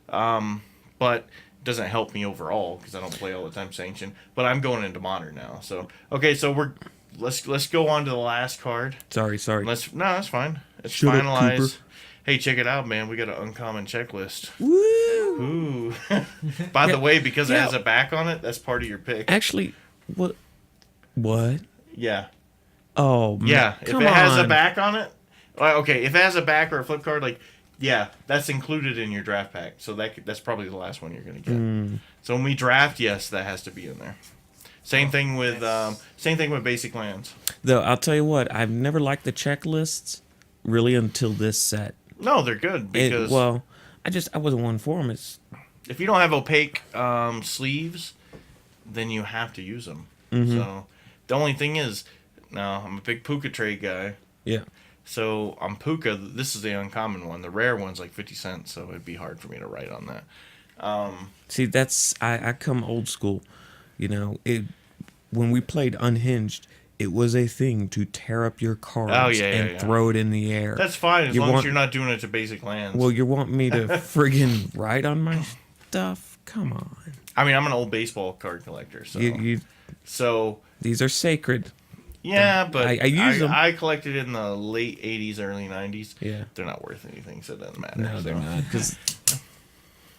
But it doesn't help me overall because I don't play all the time sanctioned, but I'm going into modern now. So, okay, so let's go on to the last card. Sorry. No, that's fine. It's Shut up, finalized. Cooper. Hey, check it out, man. We got an uncommon checklist. Woo! Ooh. By the way, because it has a back on it, that's part of your pick. Actually, what? Yeah. Oh, man. Yeah, if it has a back on it, okay, if it has a back or a flip card, like, yeah, that's included in your draft pack. So that's probably the last one you're going to get. So when we draft, yes, that has to be in there. Same thing with basic lands. Though I'll tell you what, I've never liked the checklists really until this set. No, they're good because I wasn't one for them. If you don't have opaque sleeves, then you have to use them. Mm-hmm. So the only thing is, now I'm a big Puka trade guy. Yeah. So on Puka, this is the uncommon one. The rare one's like 50 cents, so it'd be hard for me to write on that. See, that's I come old school. You know, when we played Unhinged, it was a thing to tear up your cards and throw it in the air. That's fine as long as you're not doing it to basic lands. Well, you want me to friggin' write on my stuff? Come on. I mean, I'm an old baseball card collector, so so these are sacred. Yeah, but I use them. I collected in the late 80s, early 90s. Yeah. They're not worth anything, so it doesn't matter. No, they're not.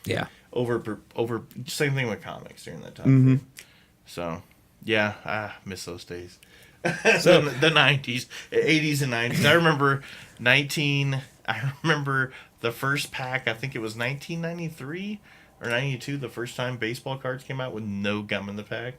Yeah. Over same thing with comics during that time. Mm-hmm. So, yeah, I miss those days. So the 90s, 80s and 90s. I remember the first pack, I think it was 1993 or 92, the first time baseball cards came out with no gum in the pack.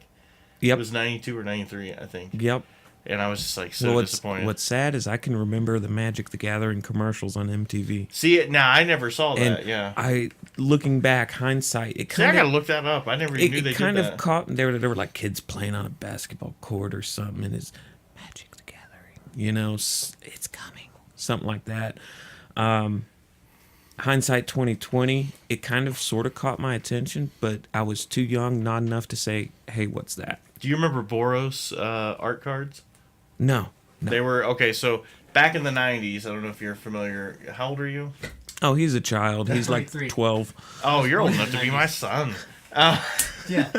Yep. It was 92 or 93, I think. Yep. And I was just like disappointed. What's sad is I can remember the Magic the Gathering commercials on MTV. See it now? I never saw that. And yeah. Looking back, hindsight, it kind of. I gotta look that up. I never knew they did that. It kind of caught. There were like kids playing on a basketball court or something, and it's Magic the Gathering. You know, it's coming. Something like that. Hindsight 2020, it kind of sort of caught my attention, but I was too young, not enough to say, "Hey, what's that?" Do you remember Boros art cards? No. They were okay. So back in the 90s, I don't know if you're familiar. How old are you? Oh, he's a child. He's like 12. Oh, you're old enough to be my son. Yeah.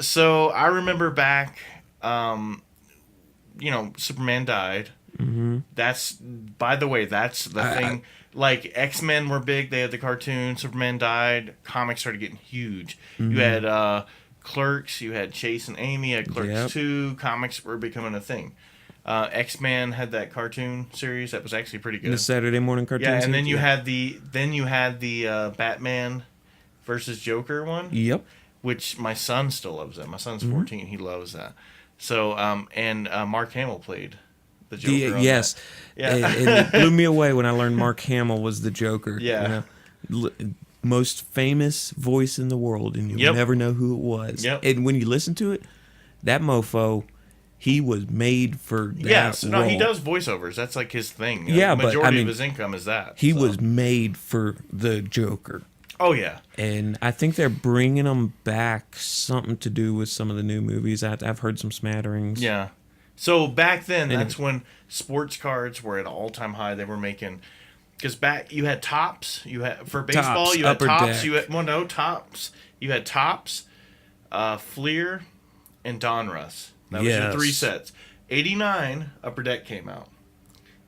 So I remember back, Superman died. Mm-hmm. That's, by the way, that's the thing. Like, X-Men were big. They had the cartoon. Superman died. Comics started getting huge. Mm-hmm. You had Clerks. You had Chase and Amy. You had Clerks 2. Comics were becoming a thing. X-Men had that cartoon series that was actually pretty good. The Saturday morning cartoon. Yeah, and then series? you had the Batman versus Joker one. Yep. Which my son still loves that. My son's 14. He loves that. So, and Mark Hamill played the Joker. Yes. Yeah. And it blew me away when I learned Mark Hamill was the Joker. Yeah. Most famous voice in the world, and you'll never know who it was. Yep. And when you listen to it, that mofo, he was made for that Yes. No, role. he does voiceovers. That's like his thing. Yeah, the but, majority I mean, of his income is that. He was made for the Joker. Oh, yeah. And I think they're bringing him back, something to do with some of the new movies. I've heard some smatterings. Yeah. So back then, that's when sports cards were at an all-time high. They were making, because back you had Tops. You had for baseball. Tops, you had Upper Tops. Deck. Tops. You had Tops, Fleer, and Donruss. That was your three sets. '89, Upper Deck came out.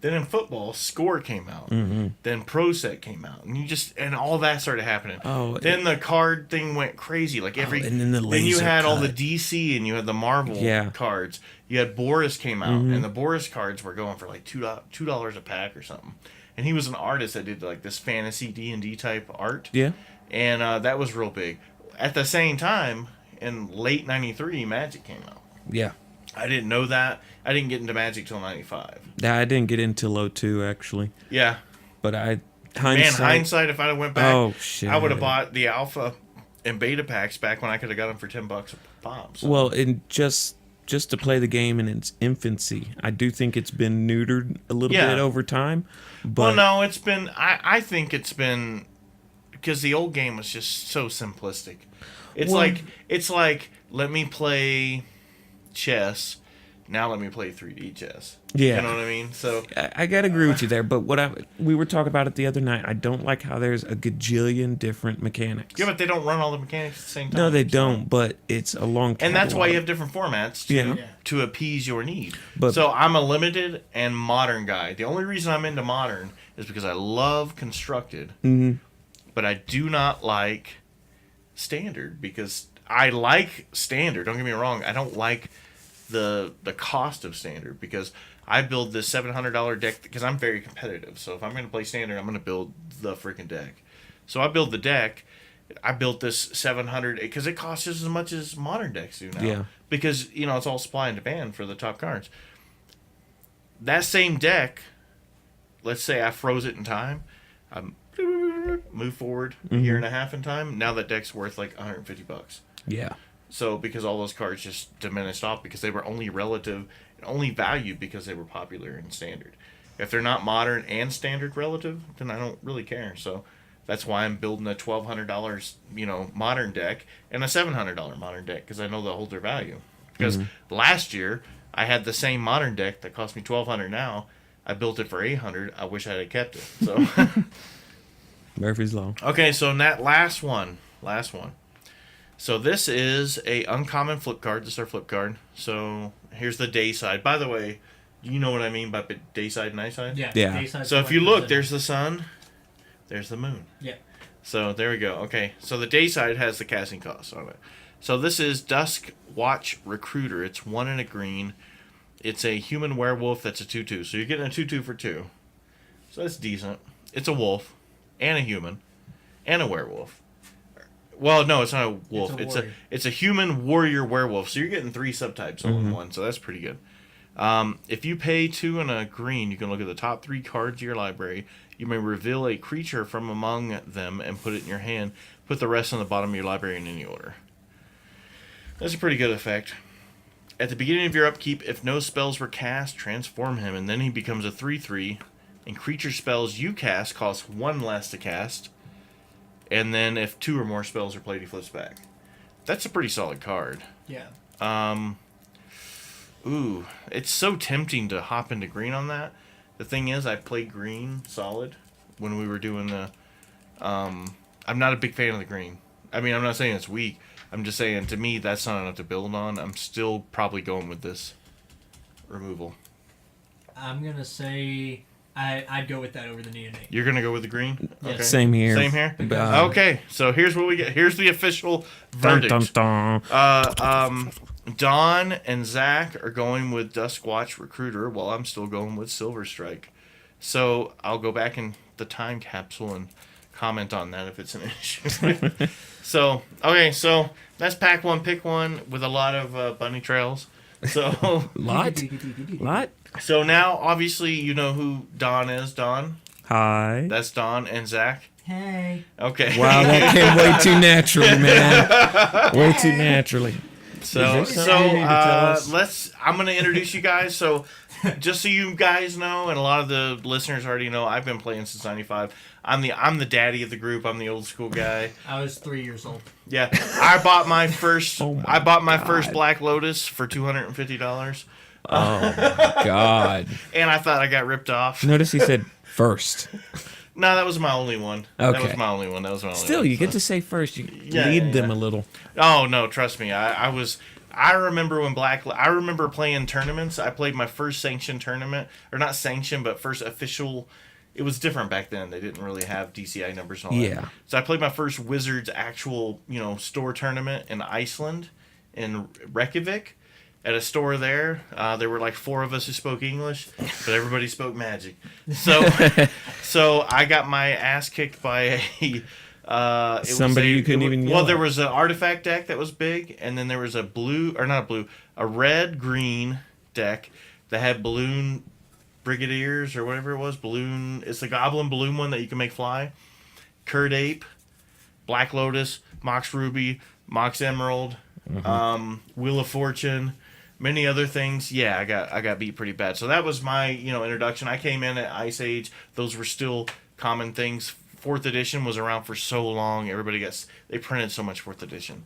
Then in football, Score came out. Mm-hmm. Then Pro Set came out, and all that started happening. Oh, then the card thing went crazy. Like and then the then you laser had all the cut. DC and you had the Marvel cards. You had Boris came out, and the Boris cards were going for like $2 a pack or something. And he was an artist that did like this fantasy D&D type art. Yeah. And that was real big. At the same time, in late '93, Magic came out. Yeah. I didn't know that. I didn't get into Magic till '95. I didn't get into '02 actually. Yeah. But hindsight, if I'd have went back, oh shit, I would have bought the alpha and beta packs back when I could have got them for $10 a pop. So. Well, and just to play the game in its infancy, I do think it's been neutered a little bit over time. But well, no, it's been. I think it's been because the old game was just so simplistic. It's like let me play chess. Now let me play 3D chess. Yeah. You know what I mean? So I gotta agree with you there. But we were talking about it the other night. I don't like how there's a gajillion different mechanics. yeah, but they don't run all the mechanics at the same time. No, they don't. But it's a long. And that's why you have different formats to appease your need. So I'm a limited and modern guy. The only reason I'm into modern is because I love constructed, but I do not like standard because I like standard. Don't get me wrong. I don't like the cost of standard because I build this $700 deck because I'm very competitive. So if I'm going to play standard, I'm going to build the freaking deck. So I build the deck. I built this $700 because it costs just as much as modern decks do now. Yeah. Because it's all supply and demand for the top cards. That same deck, let's say I froze it in time, move forward a year and a half in time. Now that deck's worth like $150. Yeah. So because all those cards just diminished off because they were only relative and only valued because they were popular in standard. If they're not modern and standard relative, then I don't really care. So that's why I'm building a $1,200 modern deck and a $700 modern deck because I know they'll hold their value. Because last year I had the same modern deck that cost me $1,200 now. I built it for $800. I wish I had kept it. So Murphy's Law. Okay, so in that last one. So this is a uncommon flip card. This is our flip card. So here's the day side. By the way, do you know what I mean by day side and night side? Yeah. Yeah. So if you look, there's the sun, there's the moon. Yeah. So there we go. Okay, so the day side has the casting cost on it. So this is Dusk Watch Recruiter. It's 1 and a green. It's a human werewolf that's a 2/2. So you're getting a 2/2 for 2. So that's decent. It's a wolf and a human and a werewolf. Well, no, it's not a wolf. It's a human warrior werewolf. So you're getting 3 subtypes all in one. So that's pretty good. If you pay 2 and a green, you can look at the top 3 cards of your library. You may reveal a creature from among them and put it in your hand. Put the rest on the bottom of your library in any order. That's a pretty good effect. At the beginning of your upkeep, if no spells were cast, transform him, and then he becomes a 3/3. And creature spells you cast cost 1 less to cast. And then if 2 or more spells are played, he flips back. That's a pretty solid card. Yeah. Ooh, it's so tempting to hop into green on that. The thing is, I played green solid when we were doing the... I'm not a big fan of the green. I mean, I'm not saying it's weak. I'm just saying, to me, that's not enough to build on. I'm still probably going with this removal. I'm going to say... I'd go with that over the neonate. You're going to go with the green? Yes. Okay. Same here. Same here? Okay, so here's what we get. Here's the official verdict. Dun, dun, dun. Don and Zach are going with Duskwatch Recruiter, while I'm still going with Silver Strike. So I'll go back in the time capsule and comment on that if it's an issue. So that's pack one, pick one with a lot of bunny trails. So Lot? So now, obviously, you know who Don is. Don. Hi. That's Don and Zach. Hey. Okay. Wow, that came way too naturally, man. Way too naturally. So I'm gonna introduce you guys. So just so you guys know, and a lot of the listeners already know, I've been playing since '95. I'm the daddy of the group. I'm the old school guy. I was 3 years old. Yeah, I bought my first. God. First Black Lotus for $250. Oh my God. And I thought I got ripped off. Notice he said first. No, that was my only one. Okay. That was my only one. Still, you get to say first. You lead them a little. Oh no, trust me. I remember when I remember playing tournaments. I played my first sanctioned tournament, or not sanctioned, but first official. It was different back then. They didn't really have DCI numbers and all that. Yeah. So I played my first Wizards actual, store tournament in Iceland, in Reykjavik, at a store there. There were like 4 of us who spoke English, but everybody spoke Magic. So I got my ass kicked by Somebody you couldn't even yell Well, there at. was an artifact deck that was big, and then there was a red-green deck that had balloon brigadiers or whatever it was. It's a goblin balloon one that you can make fly. Curd Ape, Black Lotus, Mox Ruby, Mox Emerald, Wheel of Fortune, many other things. Yeah, I got beat pretty bad. So that was my introduction. I came in at Ice Age. Those were still common things. 4th edition was around for so long. They printed so much 4th edition.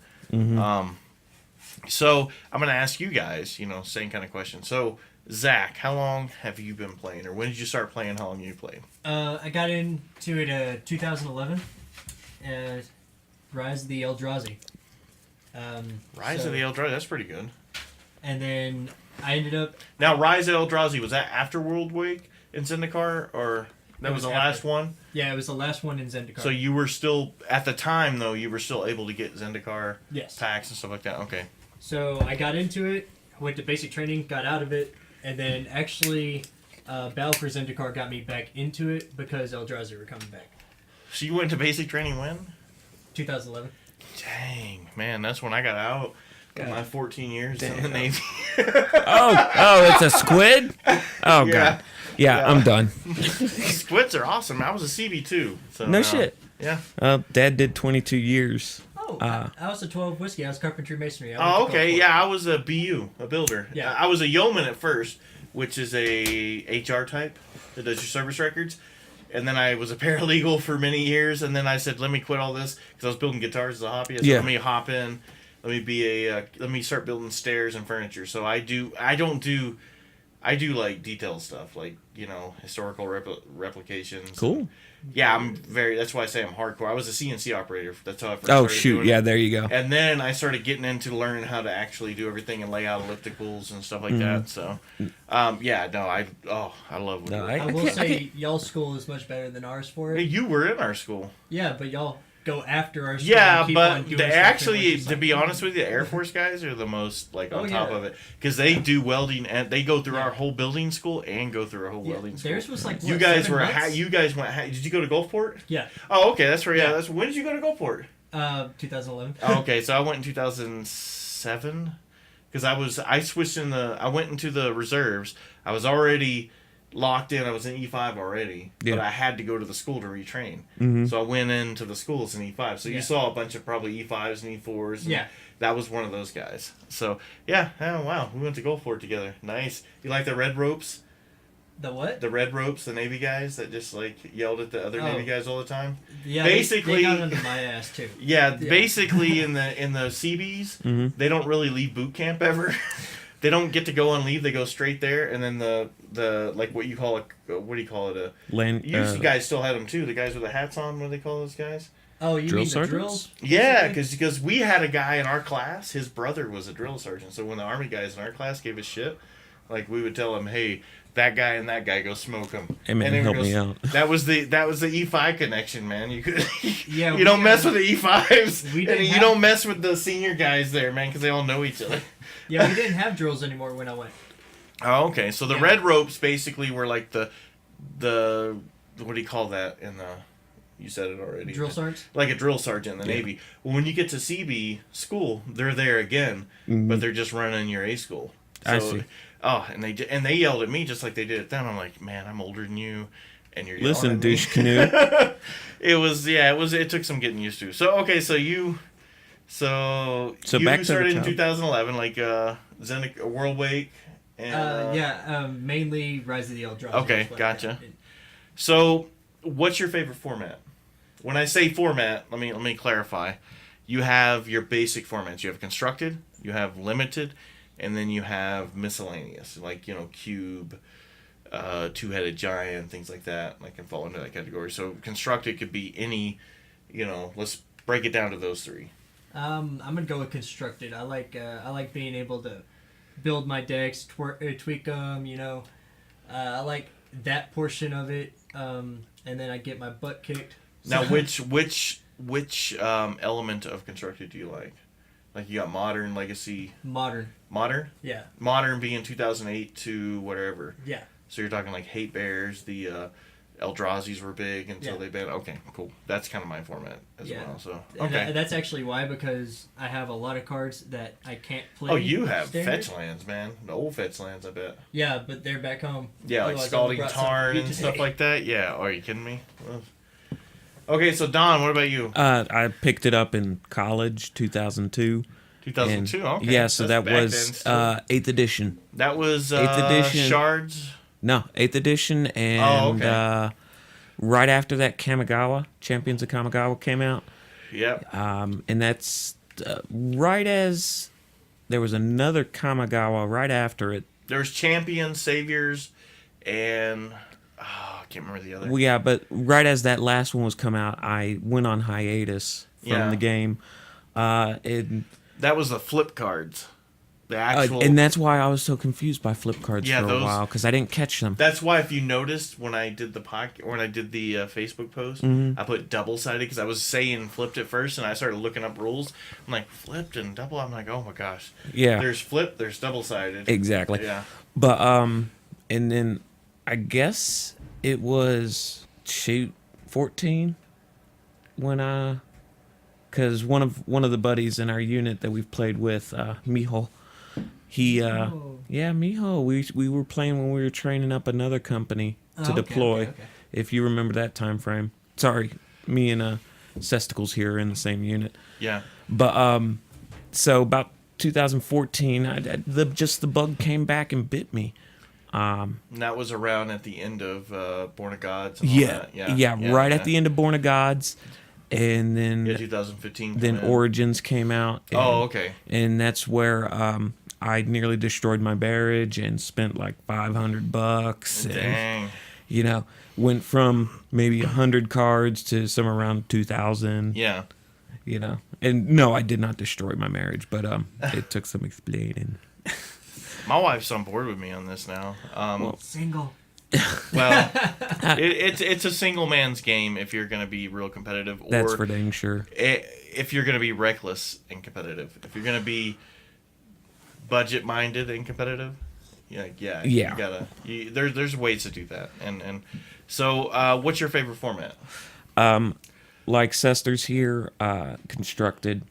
So I'm gonna ask you guys, same kind of question. So Zach, how long have you been playing, or when did you start playing? How long you played? I got into it 2011. Rise of the Eldrazi. Rise of the Eldrazi. That's pretty good. And then I ended up. Now, Rise of Eldrazi, was that after World Week in Zendikar, or that was the last one? Yeah, it was the last one in Zendikar. So you were still, at the time though, you were still able to get Zendikar packs and stuff like that. Okay. So I got into it, went to basic training, got out of it, and then actually Battle for Zendikar got me back into it because Eldrazi were coming back. So you went to basic training when? 2011. Dang, man, that's when I got out. My 14 years in the Navy. Oh, it's a squid? Oh, Yeah. God. Yeah, I'm done. Squids are awesome. I was a CB too. So, No shit. Yeah. Dad did 22 years. Oh, I was a 12 whiskey. I was carpentry masonry. Oh, okay. Yeah, I was a BU, a builder. Yeah. I was a yeoman at first, which is a HR type that does your service records. And then I was a paralegal for many years. And then I said, let me quit all this because I was building guitars as a hobby. I said, let me hop in. Let me start building stairs and furniture. So I do like detailed stuff, like, historical replications. Cool. Yeah, that's why I say I'm hardcore. I was a CNC operator. That's how I first started doing Yeah, it. there you go. And then I started getting into learning how to actually do everything and lay out ellipticals and stuff like that. So, I love what I will say y'all's school is much better than ours for it. you were in our school. Yeah, but y'all go after our school. Yeah, and keep but on doing they stuff actually, and to be honest with you, the Air Force guys are the most on top of it because they do welding and they go through our whole building school and go through our whole welding school. Theirs was like you what, guys 7 were. months? You guys went. Did you go to Gulfport? Yeah. Oh, okay. That's where. Yeah. That's when did you go to Gulfport? 2011. Oh, okay, so I went in 2007 because I switched I went into the reserves. I was already locked in. I was in E5 already, but I had to go to the school to retrain. So I went into the schools in E5. So you saw a bunch of probably E5s and E4s. And that was one of those guys. So yeah, oh wow, we went to Gulfport together. Nice. You like the red ropes? The what? The red ropes, the Navy guys that just yelled at the other Navy guys all the time. Yeah, basically they got under my ass too. Yeah, basically in the CBs, they don't really leave boot camp ever. They don't get to go on leave. They go straight there, and then the like what do you call it? You guys still had them too. The guys with the hats on. What do they call those guys? Oh, you Drill mean sergeants? the drills? Yeah, because we had a guy in our class. His brother was a drill sergeant. So when the Army guys in our class gave us shit, we would tell him, hey, that guy and that guy, go smoke them. Hey man, help me out. That was the E5 connection, man. You could Yeah, you don't mess with the E5s, We and didn't you don't mess with the senior guys there, man, because they all know each other. Yeah, we didn't have drills anymore when I went. Oh, okay. So the Yeah. red ropes basically were like the what do you call that in the? You said it already. Drill sergeants? Like a drill sergeant in the Navy. Well, when you get to CB school, they're there again, but they're just running your A school. So, I see. Oh, and they yelled at me just like they did at them. I'm like, man, I'm older than you, and you're yelling Listen, at me." douche canoe. It took some getting used to. So okay, so you back to the started in top. 2011, like Zenith World Wake. And, mainly Rise of the Eldrazi. Okay, gotcha. So, what's your favorite format? When I say format, let me clarify. You have your basic formats. You have constructed, you have limited, and then you have miscellaneous, like cube, two-headed giant, things like that. I can fall into that category. So constructed could be any. Let's break it down to those three. I'm gonna go with constructed. I like being able to build my decks, tweak them. I like that portion of it. And then I get my butt kicked. Now, which element of constructed do you like? Like you got modern, legacy, Modern. modern, Yeah. modern being 2008 to whatever. Yeah. So you're talking like hate bears. The Eldrazi's were big until Yeah. they banned. Okay, cool. That's kind of my format as Yeah. well. So And okay. that's actually why, because I have a lot of cards that I can't play. Oh, you have standard. fetch lands, man. The old fetch lands, I bet. Yeah, but they're back home. Yeah, like Otherwise, I Scalding would've brought Tarn some and stuff today. like that. Yeah. Are you kidding me? Well, okay, so Don, what about you? I picked it up in college, 2002. 2002. And, Okay. yeah, so That's that back then was still. 8th edition. That was 8th edition. Shards. No, 8th edition, and okay. right after that, Kamigawa, Champions of Kamigawa came out. Yep. And that's right as there was another Kamigawa right after it. There's Champions, Saviors, and I can't remember the other. Well, yeah, but right as that last one was come out, I went on hiatus from Yeah. the game. And That was the flip cards. The actual. and that's why I was so confused by flip cards Yeah, for a those- while, because I didn't catch them. That's why, if you noticed when I did the Facebook post, I put double sided because I was saying flipped at first, and I started looking up rules. I'm like, flipped and double. I'm like, oh my gosh. Yeah. There's flip. There's double sided. Exactly. Yeah. But and then I guess it was 14 when because one of the buddies in our unit that we've played with, Mijo, he Oh. yeah, Mijo, we were playing when we were training up another company to Oh, okay, deploy. okay. If you remember that time frame. Sorry, me and Cesticles here are in the same unit. Yeah. But so about 2014, the bug came back and bit me. And that was around at the end of Born of Gods. And all Yeah, that. yeah, right at the end of Born of Gods, and then 2015. then came in. Origins came out. And, Oh, okay. And that's where I nearly destroyed my barrage and spent like $500. And, Dang. went from maybe 100 cards to somewhere around 2,000. Yeah. And no, I did not destroy my marriage, but it took some explaining. My wife's on board with me on this now. Single. Well, it's a single man's game if you're going to be real competitive, or That's for dang sure. if you're going to be reckless and competitive. If you're going to be budget minded and competitive, yeah. You gotta. There's ways to do that, and so what's your favorite format? Like Cester's here, constructed.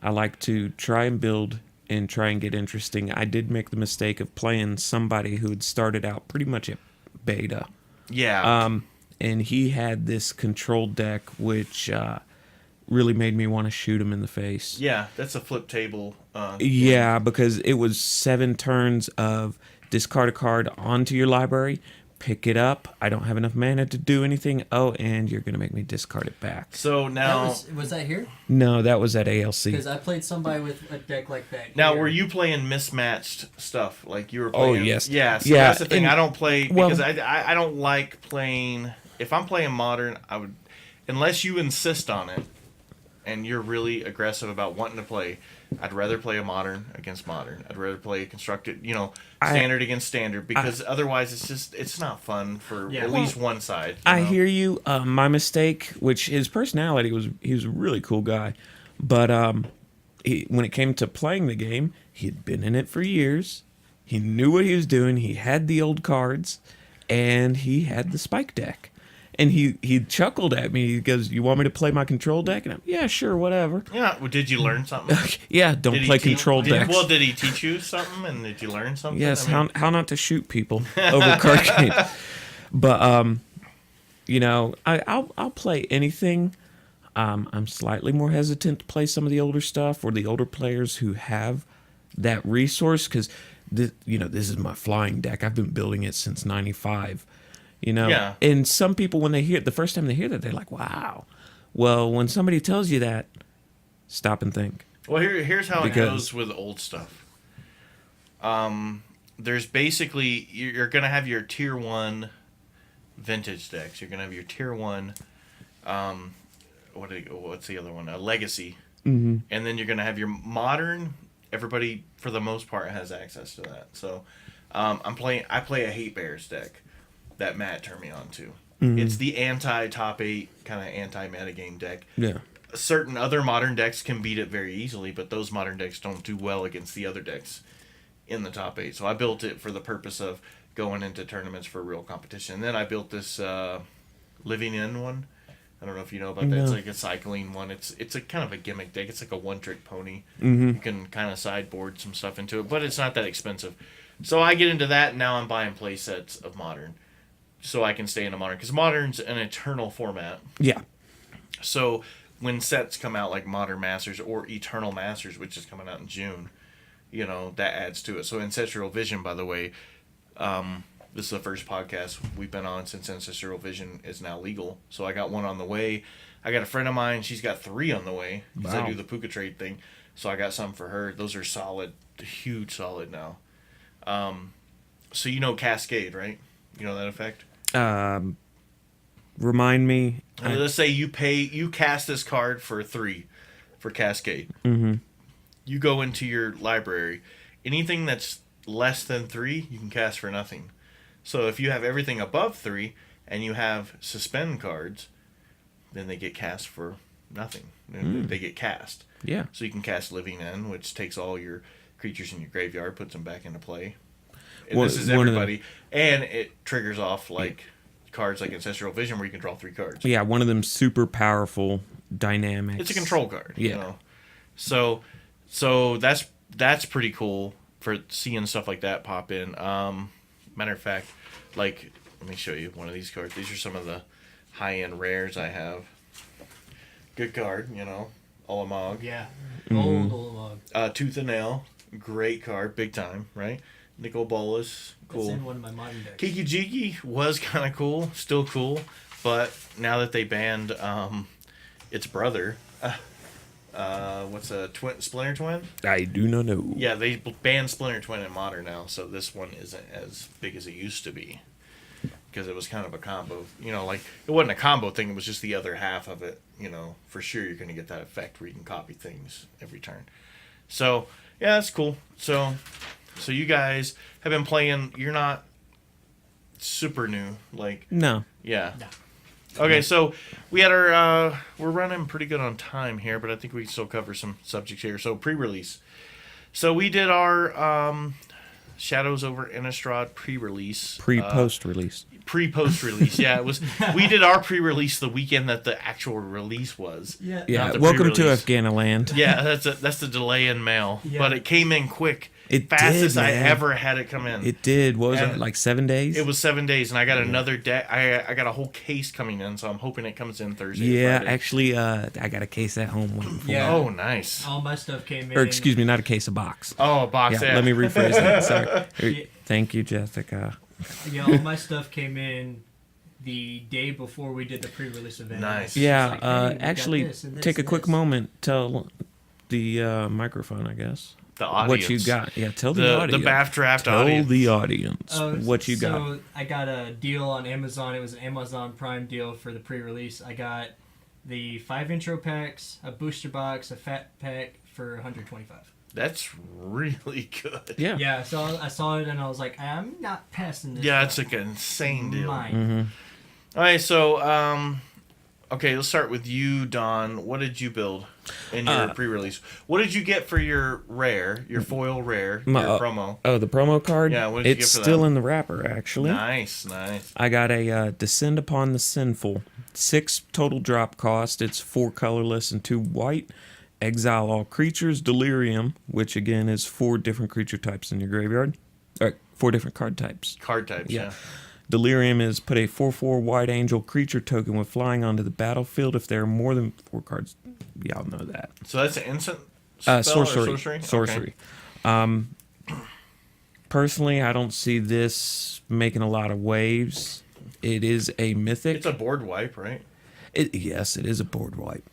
I like to try and build and try and get interesting. I did make the mistake of playing somebody who had started out pretty much at beta. Yeah. And he had this control deck, which really made me want to shoot him in the face. Yeah, that's a flip table. Yeah, because it was 7 turns of discard a card onto your library, pick it up. I don't have enough mana to do anything. Oh, and you're going to make me discard it back. So now, Was that here? No, that was at ALC. Because I played somebody with a deck like that. now here. were you playing mismatched stuff like you were playing? Oh, yes. Yeah. So Yeah, that's the thing. and- I don't play well- because I don't like playing. If I'm playing modern, I would, unless you insist on it. and you're really aggressive about wanting to play, I'd rather play a modern against modern. I'd rather play a constructed, standard against standard, because otherwise it's not fun for at least one side. I hear you. My mistake, which his personality he was a really cool guy, but when it came to playing the game, he had been in it for years. He knew what he was doing. He had the old cards, and he had the spike deck. And he chuckled at me. He goes, "You want me to play my control deck?" And I'm, "Yeah, sure, whatever." Yeah. Well, did you learn something? Yeah, don't play control decks. Well, did he teach you something? And did you learn something? Yes, how not to shoot people over card games. But I'll play anything. I'm slightly more hesitant to play some of the older stuff or the older players who have that resource, because this is my flying deck. I've been building it since '95. Yeah. And some people, when they hear it, the first time they hear that, they're like, "Wow." Well, when somebody tells you that, stop and think. Well, here's how it goes with old stuff. There's basically, you're going to have your tier 1 vintage decks. You're going to have your tier 1, what's the other one? A legacy. Mm-hmm. And then you're going to have your modern. Everybody, for the most part, has access to that. So I play a Hate Bears deck that Matt turned me on to. Mm-hmm. It's the anti-top 8, kind of anti-metagame deck. Yeah. Certain other modern decks can beat it very easily, but those modern decks don't do well against the other decks in the top 8. So I built it for the purpose of going into tournaments for real competition. And then I built this Living In one. I don't know if you know about that. No. It's like a cycling one. It's a kind of a gimmick deck. It's like a one-trick pony. Mm-hmm. You can kind of sideboard some stuff into it, but it's not that expensive. So I get into that, and now I'm buying play sets of modern, so I can stay into modern, because modern's an eternal format. Yeah. So when sets come out like Modern Masters or Eternal Masters, which is coming out in June, that adds to it. So Ancestral Vision, by the way, this is the first podcast we've been on since Ancestral Vision is now legal. So I got one on the way. I got a friend of mine, she's got 3 on the way, because I do the Puka trade thing. So I got some for her. Those are solid, huge solid now. So Cascade, right? You know that effect? Remind me. Let's say you cast this card for 3 for Cascade. Mm-hmm. You go into your library. Anything that's less than 3, you can cast for nothing. So if you have everything above 3 and you have suspend cards, then they get cast for nothing. They get cast. Yeah. So you can cast Living In, which takes all your creatures in your graveyard, puts them back into play. And this is everybody. And it triggers off cards like Ancestral Vision, where you can draw 3 cards. Yeah, one of them super powerful dynamics. It's a control card. Yeah. So that's pretty cool for seeing stuff like that pop in. Matter of fact, let me show you one of these cards. These are some of the high-end rares I have. Good card, Olamog. Yeah, old Olamog. Tooth and Nail, great card, big time, right? Nicol Bolas, cool. It's in one of my modern decks. Kiki Jiki was kind of cool, still cool, but now that they banned its brother, what's a Splinter Twin? I do not know. Yeah, they banned Splinter Twin in Modern now, so this one isn't as big as it used to be, because it was kind of a combo. It wasn't a combo thing, it was just the other half of it. For sure you're going to get that effect where you can copy things every turn. So, yeah, that's cool. So you guys have been playing, you're not super new, No. Yeah. No. Okay, so we had our, we're running pretty good on time here, but I think we can still cover some subjects here. So pre-release. So we did our Shadows over Innistrad pre-release. Pre-post release. Pre-post release, yeah. It was. We did our pre-release the weekend that the actual release was. Yeah. Yeah. Welcome to Afghanistan. Yeah, that's the delay in mail, but it came in quick. Fastest I ever had it come in. It did. What was it, 7 days? It was 7 days, and I got another deck. I got a whole case coming in, so I'm hoping it comes in Thursday. Yeah, actually, I got a case at home waiting for me. Oh, nice. All my stuff came in. Or excuse me, not a case, a box. Oh, a box. Yeah, let me rephrase that. Sorry. Thank you, Jessica. Yeah, all my stuff came in the day before we did the pre-release event. Nice. Yeah, actually, take a quick moment. Tell the microphone, I guess. The audience. What you got. Yeah, tell the audience. The BAF Draft audience. Tell the audience what you got. So I got a deal on Amazon. It was an Amazon Prime deal for the pre-release. I got the 5 intro packs, a booster box, a fat pack for $125. That's really good. Yeah. Yeah, so I saw it and I was like, I'm not passing this. Yeah, up. it's like an insane deal. Mine. Mm-hmm. All right, so okay, let's start with you, Don. What did you build in your pre-release? What did you get for your rare, your foil rare, your promo? Oh, the promo card? Yeah, what did you get it's for still that? in the wrapper, actually. Nice. I got a Descend Upon the Sinful. 6 total drop cost. It's 4 colorless and 2 white. Exile all creatures. Delirium, which again is 4 different creature types in your graveyard. Or 4 different card types. Card types, yeah. Delirium is put a 4/4 white angel creature token with flying onto the battlefield if there are more than 4 cards. Y'all know that. So that's an instant spell sorcery. or sorcery? Sorcery. Okay. Personally, I don't see this making a lot of waves. It is a mythic. It's a board wipe, right? Yes, it is a board wipe.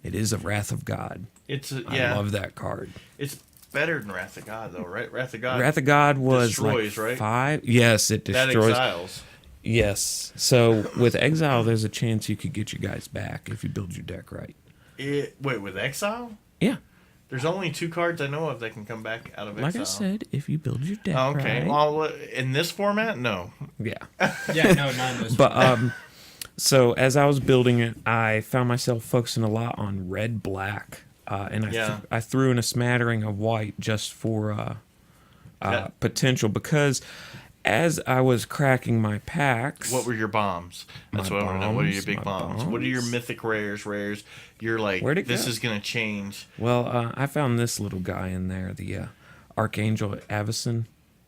It is a Wrath of God. I love that card. It's better than Wrath of God, though, right? Wrath of God. Wrath of God was destroys, like right? 5. Yes, it destroys. That exiles. Yes. So with Exile, there's a chance you could get your guys back if you build your deck right. Wait, with exile? Yeah. There's only 2 cards I know of that can come back out of exile. Like I said, if you build your deck okay. right. Well, in this format, no. Yeah. Yeah, no, not in those. But so as I was building it, I found myself focusing a lot on red-black, and I threw in a smattering of white just for potential, because as I was cracking my packs, What were your bombs? That's what I want to know. What are your big bombs? What are your mythic rares? You're like, Where'd it this go? is going to change. Well, I found this little guy in there, the Archangel Avacyn.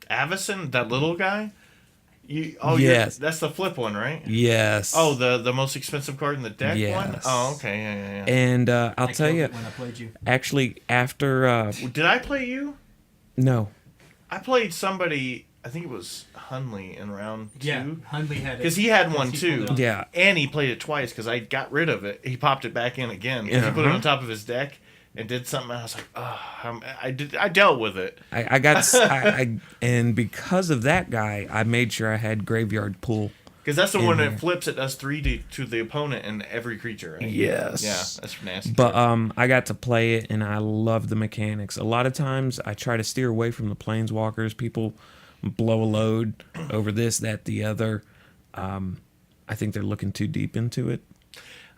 Avacyn, that little guy? Yes. That's the flip one, right? Yes. Oh, the most expensive card in the deck one? Yes. Oh, okay. Yeah. And I'll tell you, when I played you. actually, after... Did I play you? no. I played somebody, I think it was Hunley in round 2. Yeah, Hundley had it. Because he had one He too. pulled it off. Yeah. And he played it twice because I got rid of it. He popped it back in again. 'Cause he put it on top of his deck and did something. And I was like, oh, I dealt with it. I got... and because of that guy, I made sure I had Graveyard Pool. Because that's the one that flips. It does 3 to the opponent and every creature, right? Yes. Yeah, that's nasty. But I got to play it, and I love the mechanics. A lot of times, I try to steer away from the Planeswalkers. People blow a load over this, that, the other. I think they're looking too deep into it.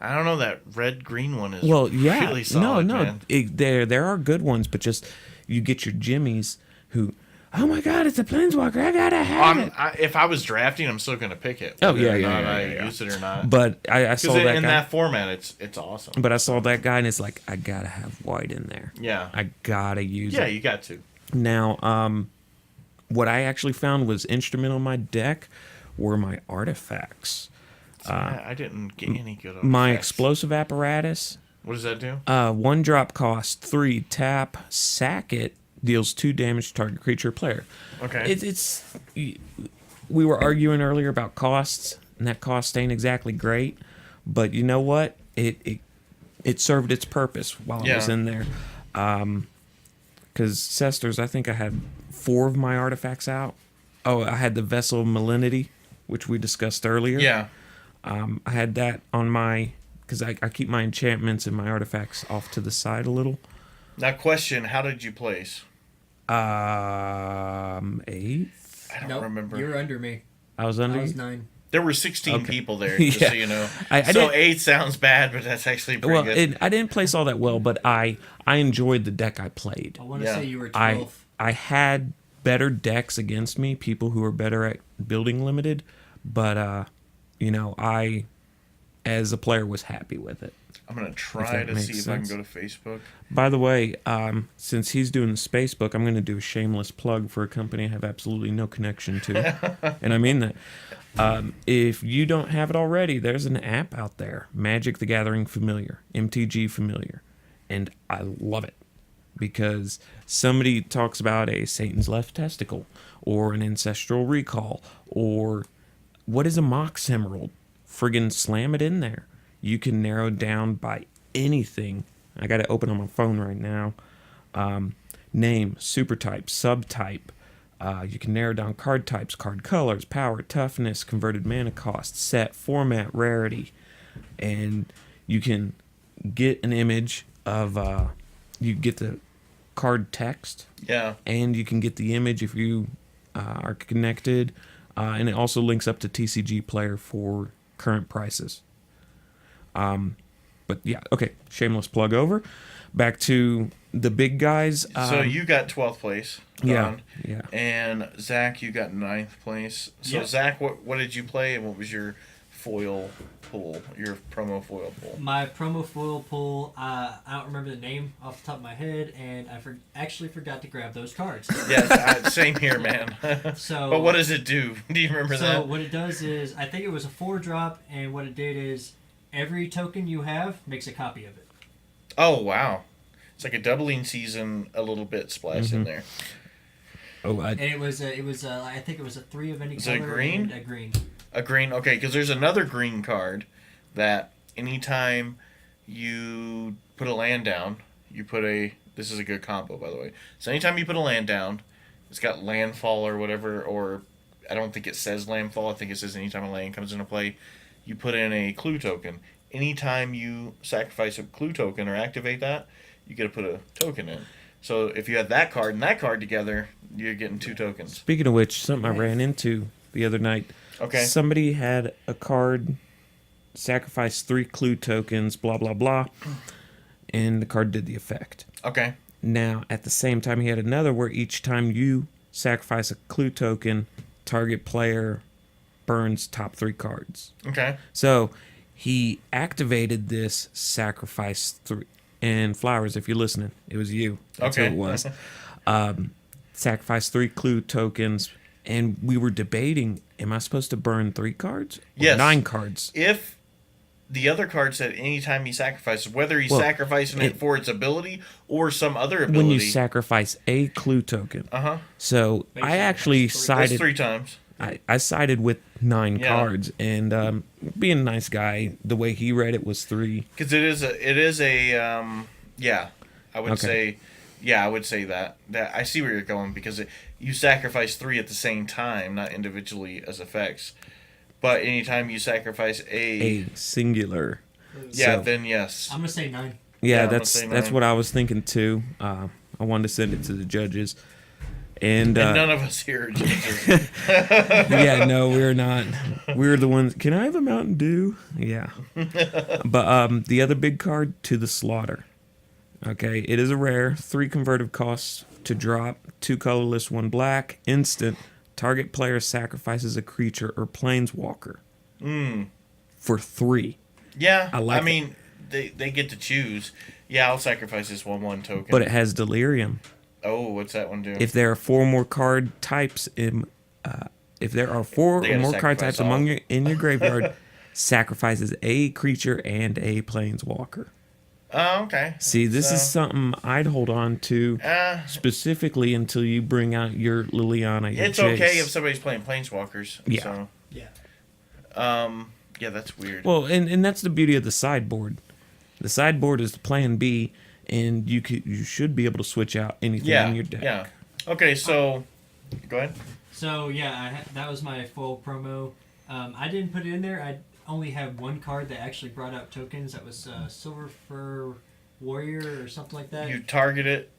I don't know, that red-green one is really solid, no. man. There are good ones, but just you get your Jimmies who... Oh my God! It's a Planeswalker. I gotta have it. If I was drafting, I'm still gonna pick it. Oh, whether yeah, or yeah, not I yeah. use it or not. But I saw Because that in guy. that format, it's awesome. But I saw that guy, and it's like, I gotta have white in there. Yeah. I gotta use it. Yeah, you got to. Now, what I actually found was instrumental in my deck were my artifacts. I didn't get any good. My effects. explosive apparatus. What does that do? 1 drop cost, 3 tap, sack it, deals 2 damage to target creature or player. Okay. We were arguing earlier about costs, and that cost ain't exactly great, but you know what? It served its purpose while I was in there. Because Cesters, I think I had 4 of my artifacts out. Oh, I had the Vessel of Malignity, which we discussed earlier. Yeah. I had that on my... Because I keep my enchantments and my artifacts off to the side a little. Now, question: how did you place? 8th. I don't Nope, remember. you were under me. I was under I was you? 9. There were 16 Okay. people there, just Yeah. so you know. I So didn't- 8 sounds bad, but that's actually pretty good. I didn't place all that well, but I enjoyed the deck I played. I want to Yeah. say you were 12th. I had better decks against me, people who are better at building limited, but I, as a player, was happy with it. I'm going to try that to makes see if sense. I can go to Facebook. By the way, since he's doing the space book, I'm going to do a shameless plug for a company I have absolutely no connection to, and I mean that. If you don't have it already, there's an app out there, Magic the Gathering Familiar, MTG Familiar, and I love it because somebody talks about a Satan's left testicle or an ancestral recall or what is a Mox Emerald. Friggin' slam it in there. You can narrow down by anything. I got it open on my phone right now. Name, super type, subtype. You can narrow down card types, card colors, power, toughness, converted mana cost, set, format, rarity. And you can get an image of, you get the card text. Yeah. And you can get the image if you are connected. And it also links up to TCG Player for current prices. But yeah, okay, shameless plug over. Back to the big guys. So you got 12th place. Yeah, yeah. And Zach, you got 9th place. So Yep. Zach, what did you play, and what was your foil pull, your promo foil pull? My promo foil pull, I don't remember the name off the top of my head, and I actually forgot to grab those cards. Yeah, same here, man. So, but what does it do? Do you remember that? So what it does is, I think it was a 4-drop, and what it did is, every token you have makes a copy of it. Oh, wow. It's like a doubling season, a little bit splashed in there. Oh, And it was I think it was a 3 of any Is color. it a green? And a green. A green, okay, because there's another green card that anytime you put a land down, you put this is a good combo, by the way. So anytime you put a land down, it's got landfall or whatever, or I don't think it says landfall, I think it says anytime a land comes into play, you put in a clue token. Anytime you sacrifice a clue token or activate that, you get to put a token in. So if you have that card and that card together, you're getting 2 tokens. speaking of which, something I ran into the other night. Okay. Somebody had a card, sacrifice 3 clue tokens, blah, blah, blah, and the card did the effect. Okay. Now, at the same time, he had another where each time you sacrifice a clue token, target player burns top 3 cards. Okay. So he activated this sacrifice 3. And Flowers, if you're listening, it was you. That's Okay. who it was. Sacrifice 3 clue tokens, and we were debating: am I supposed to burn 3 cards? Or Yes. 9 cards. If the other card said anytime he sacrifices, whether he's Well, sacrificing it for its ability or some other ability. When you sacrifice a clue token. Uh-huh. So Makes I it actually three. That's sided. 3 times. I sided with 9 Yeah. cards, and being a nice guy, the way he read it was 3. Because it is a yeah, I would Okay. say that I see where you're going, because you sacrifice 3 at the same time, not individually as effects. But anytime you sacrifice A singular. yeah, so- then yes. I'm gonna say 9. Yeah, I'm gonna that's say that's 9. what I was thinking too. I wanted to send it to the judges, and And none of us here are judges. yeah, no, we're not. We're the ones. Can I have a Mountain Dew? Yeah. But the other big card, To the Slaughter. Okay, it is a rare. 3 converted costs to drop. 2 colorless, 1 black. Instant. Target player sacrifices a creature or planeswalker for 3. Yeah, I like I mean, they get to choose. Yeah, I'll sacrifice this 1/1 token. But it has Delirium. Oh, what's that one do? If there are 4 more card types if there are 4 They or gotta more card sacrifice types all. among in your graveyard, sacrifices a creature and a planeswalker. Oh, okay. See, this is So- something I'd hold on to specifically until you bring out your Liliana. Your It's Jace. okay if somebody's playing Planeswalkers. Yeah. So, Yeah. yeah, that's weird. Well, and that's the beauty of the sideboard. The sideboard is the plan B, and you should be able to switch out anything yeah, in your deck. yeah. Okay, so go ahead. So yeah, that was my full promo. I didn't put it in there. I only have 1 card that actually brought out tokens. That was Silver Fur Warrior or something like that. You target it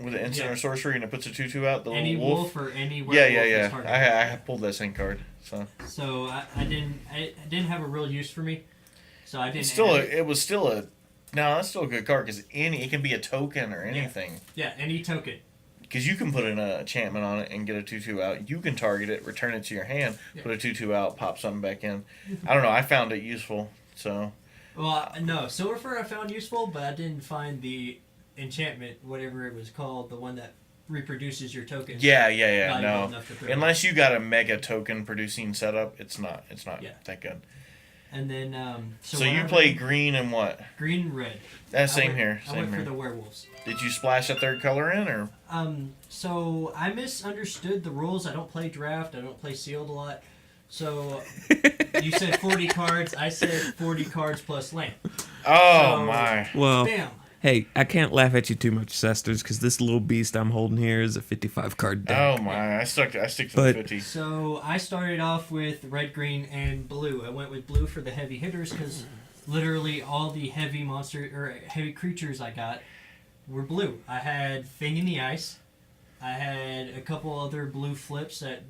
with an instant Yeah. or sorcery, and it puts a 2/2 out. The Any little wolf. wolf or any werewolf Yeah, is yeah. targeted. I pulled that same card. So I didn't have a real use for me. So I didn't. it's still add it. it was still a no. That's still a good card, because it can be a token or anything. Yeah, any token. Because you can put an enchantment on it and get a 2/2 out. You can target it, return it to your hand, put a 2/2 out, pop something back in. I don't know. I found it useful. So Well, no, Silver Fur I found useful, but I didn't find the enchantment, whatever it was called, the one that reproduces your tokens. yeah. valuable No, enough to throw. unless you got a mega token producing setup, it's not Yeah. that good. And then So what you I play did- green and what? green and red. Same here. I Same went here. for the werewolves. Did you splash a third color in, or? So I misunderstood the rules. I don't play draft. I don't play sealed a lot. So you said 40 cards. I said 40 cards plus land. Oh So- my! Well, Bam. hey, I can't laugh at you too much, Sesters, because this little beast I'm holding here is a 55 card deck. Oh my! I stick to the But- 50. So I started off with red, green, and blue. I went with blue for the heavy hitters because literally all the heavy heavy creatures I got were blue. I had Thing in the Ice. I had a couple other blue flips that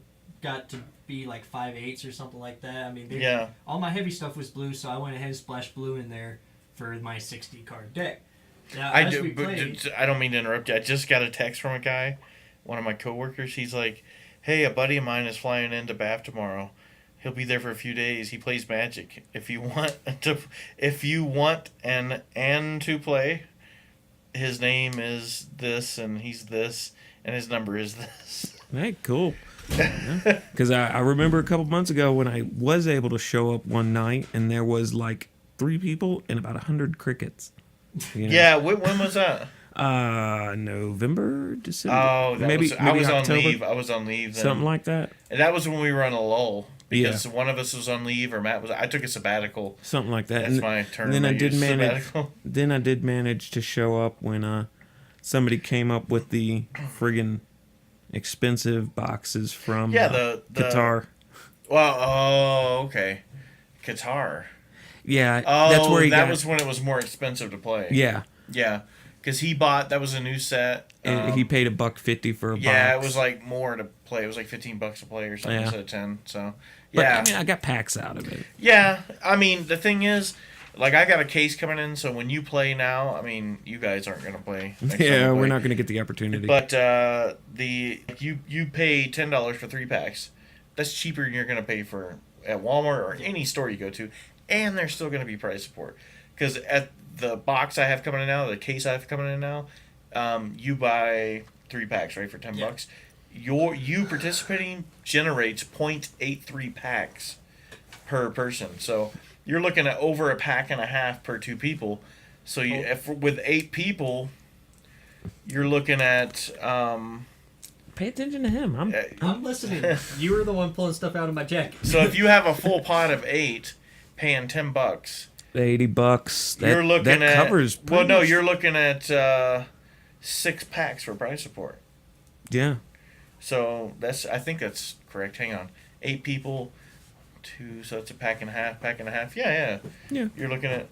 got to be like 5/8 or something like that. I mean, all my heavy stuff was blue, so I went ahead and splashed blue in there for my 60 card deck. Now, I don't mean to interrupt you. I just got a text from a guy, one of my coworkers. He's like, "Hey, a buddy of mine is flying into BAF tomorrow. He'll be there for a few days. He plays Magic. If you want to play, his name is this, and he's this, and his number is this." Hey, cool. Because I remember a couple months ago when I was able to show up one night, and there was like 3 people and about 100 crickets. You know? Yeah, when was that? November, December. Oh, maybe I was October, on leave. I was on leave then. Something like that. And that was when we were on a lull because one of us was on leave or Matt was. I took a sabbatical. Something like that. That's my term. And then I did manage. Sabbatical. Then I did manage to show up when somebody came up with the friggin' expensive boxes from the Qatar. Well, okay, Qatar. Yeah, that's where that was when it was more expensive to play. Yeah. Yeah, because that was a new set. And he paid $1.50 for a box. Yeah, it was like more to play. It was like $15 to play or something instead of 10. So yeah, but, I mean, I got packs out of it. Yeah, I mean the thing is, like I got a case coming in, so when you play now, I mean you guys aren't gonna play. Yeah, we're not gonna get the opportunity. But you pay $10 for 3 packs. That's cheaper than you're gonna pay for at Walmart or any store you go to. And there's still going to be price support. Because at the box I have coming in now, the case I have coming in now, you buy 3 packs, right, for $10. You participating generates 0.83 packs per person. So you're looking at over a pack and a half per 2 people. So with 8 people, you're looking at... Pay attention to him. I'm listening. You were the one pulling stuff out of my jacket. So if you have a full pot of 8... paying $10, $80. You're looking that covers. Well, no, you're looking at 6 packs for price support. Yeah. So I think that's correct. Hang on, 8 people, 2. So it's a pack and a half. Yeah. You're looking at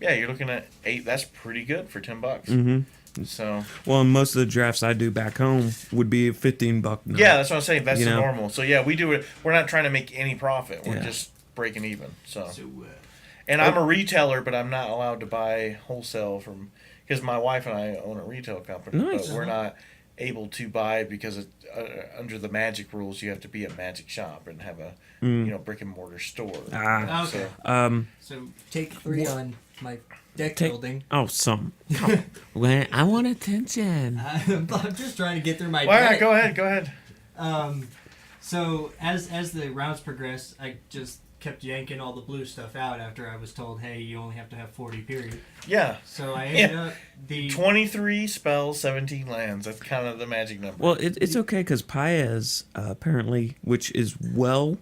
8. That's pretty good for $10. Mm-hmm. So. Well, most of the drafts I do back home would be a $15 night. Yeah, that's what I'm saying. That's the normal. So yeah, we do it. We're not trying to make any profit. We're just breaking even. And I'm a retailer, but I'm not allowed to buy wholesale from because my wife and I own a retail company. Nice. But we're not able to buy because under the Magic rules, you have to be a Magic shop and have a brick and mortar store. Okay. So take 3 on my deck building. Oh, some. Well, I want attention. I'm just trying to get through my deck. Go ahead. So as the rounds progressed, I just kept yanking all the blue stuff out after I was told, hey, you only have to have 40, period. Yeah. So I ended up 23 spells, 17 lands. That's kind of the magic number. Well, it's okay because Paez, apparently, which is well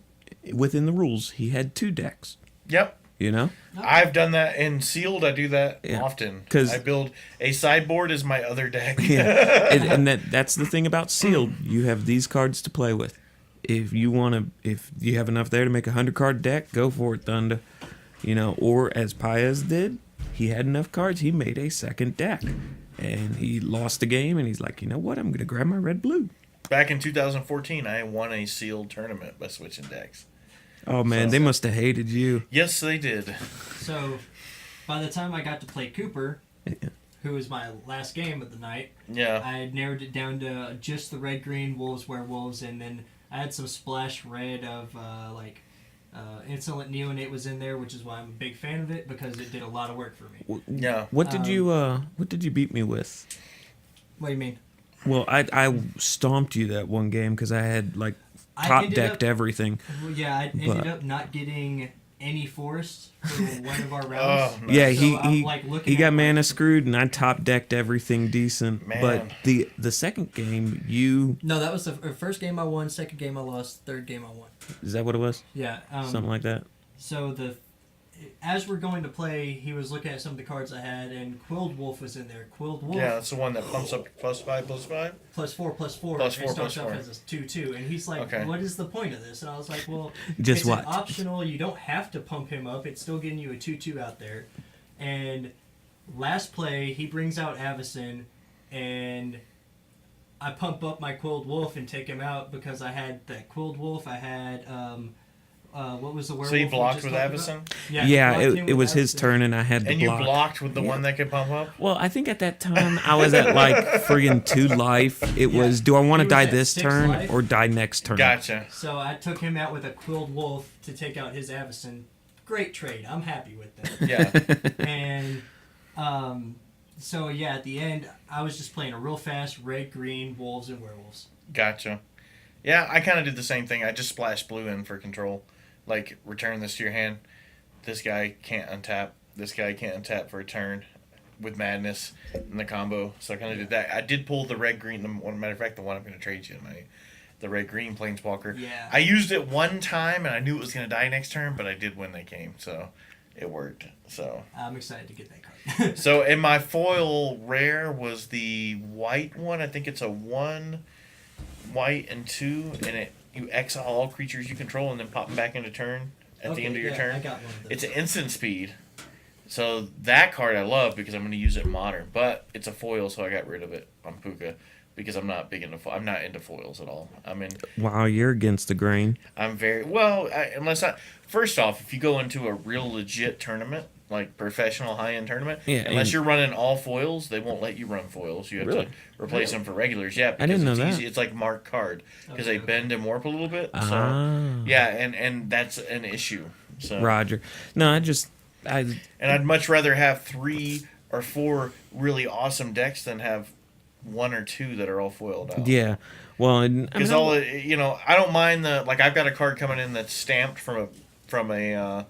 within the rules, he had 2 decks. Yep. You know? I've done that in Sealed. I do that often. I build a sideboard as my other deck. Yeah. and that's the thing about Sealed. You have these cards to play with. If you have enough there to make a 100-card deck, go for it, Thunder. Or as Paez did, he had enough cards, he made a second deck. And he lost the game, and he's like, you know what, I'm going to grab my red-blue. Back in 2014, I won a Sealed tournament by switching decks. Oh, man, they must have hated you. Yes, they did. So, by the time I got to play Cooper, who was my last game of the night, I had narrowed it down to just the red-green Wolves, Werewolves, and then I had some splash red of Insolent Neonate was in there, which is why I'm a big fan of it because it did a lot of work for me. Yeah. What did you beat me with? What do you mean? Well, I stomped you that one game because I had top decked everything. Well, yeah, I ended up not getting any forests for one of our rounds. Oh, nice. Yeah, he got mana screwed, and I top decked everything decent. Man. But the second game, No, that was the first game I won, second game I lost, third game I won. Is that what it was? Yeah. Something like that. So as we're going to play, he was looking at some of the cards I had, and Quilled Wolf was in there. Quilled Wolf. Yeah, that's the one that pumps up +5/+5. +4/+4. +4/+4. And starts off as a 2/2. And he's like, Okay. what is the point of this? And I was like, well, Just it's what? an optional. You don't have to pump him up. It's still getting you a 2/2 out there. And last play, he brings out Avacyn, and I pump up my Quilled Wolf and take him out because I had that Quilled Wolf. I had, what was the werewolf? So you we blocked just with talked Avacyn? about? Yeah, blocked him it with was his Avacyn. turn, and I had to And block. you blocked with the one that could pump up? Well, I think at that time I was at like friggin' 2 life. It was, do I want to He was die at this 6 turn life. or die next turn? Gotcha. So I took him out with a Quilled Wolf to take out his Avacyn. Great trade. I'm happy with that. Yeah. And so yeah, at the end, I was just playing a real fast red-green wolves and werewolves. Gotcha. Yeah, I kind of did the same thing. I just splashed blue in for control. Like, return this to your hand. This guy can't untap. This guy can't untap for a turn with Madness in the combo. So I kind of did that. I did pull the red-green. Matter of fact, the one I'm going to trade you, the red-green Planeswalker. Yeah. I used it one time, and I knew it was going to die next turn, but I did when they came. So it worked. So I'm excited to get that card. So in my foil rare was the white one. I think it's a 1 white and 2, and you exile all creatures you control and then pop them back into turn at the end of your turn. I got one of those. It's an instant speed. So that card I love because I'm going to use it in modern, but it's a foil, so I got rid of it on Puka because I'm not big into I'm not into foils at all. Wow, you're against the grain. I'm very well unless I first off, if you go into a real legit tournament, like professional high-end tournament, Yeah, unless and- you're running all foils, they won't let you run foils. You have Really? to replace them for regulars. Yeah, because I didn't know it's that. easy. It's like marked card because they Okay. bend and warp a little bit. So Ah. yeah, and that's an issue. So Roger. No, I and I'd much rather have 3 or 4 really awesome decks than have 1 or 2 that are all foiled out. yeah. Well, and I Because mean, I don't mind like I've got a card coming in that's stamped from a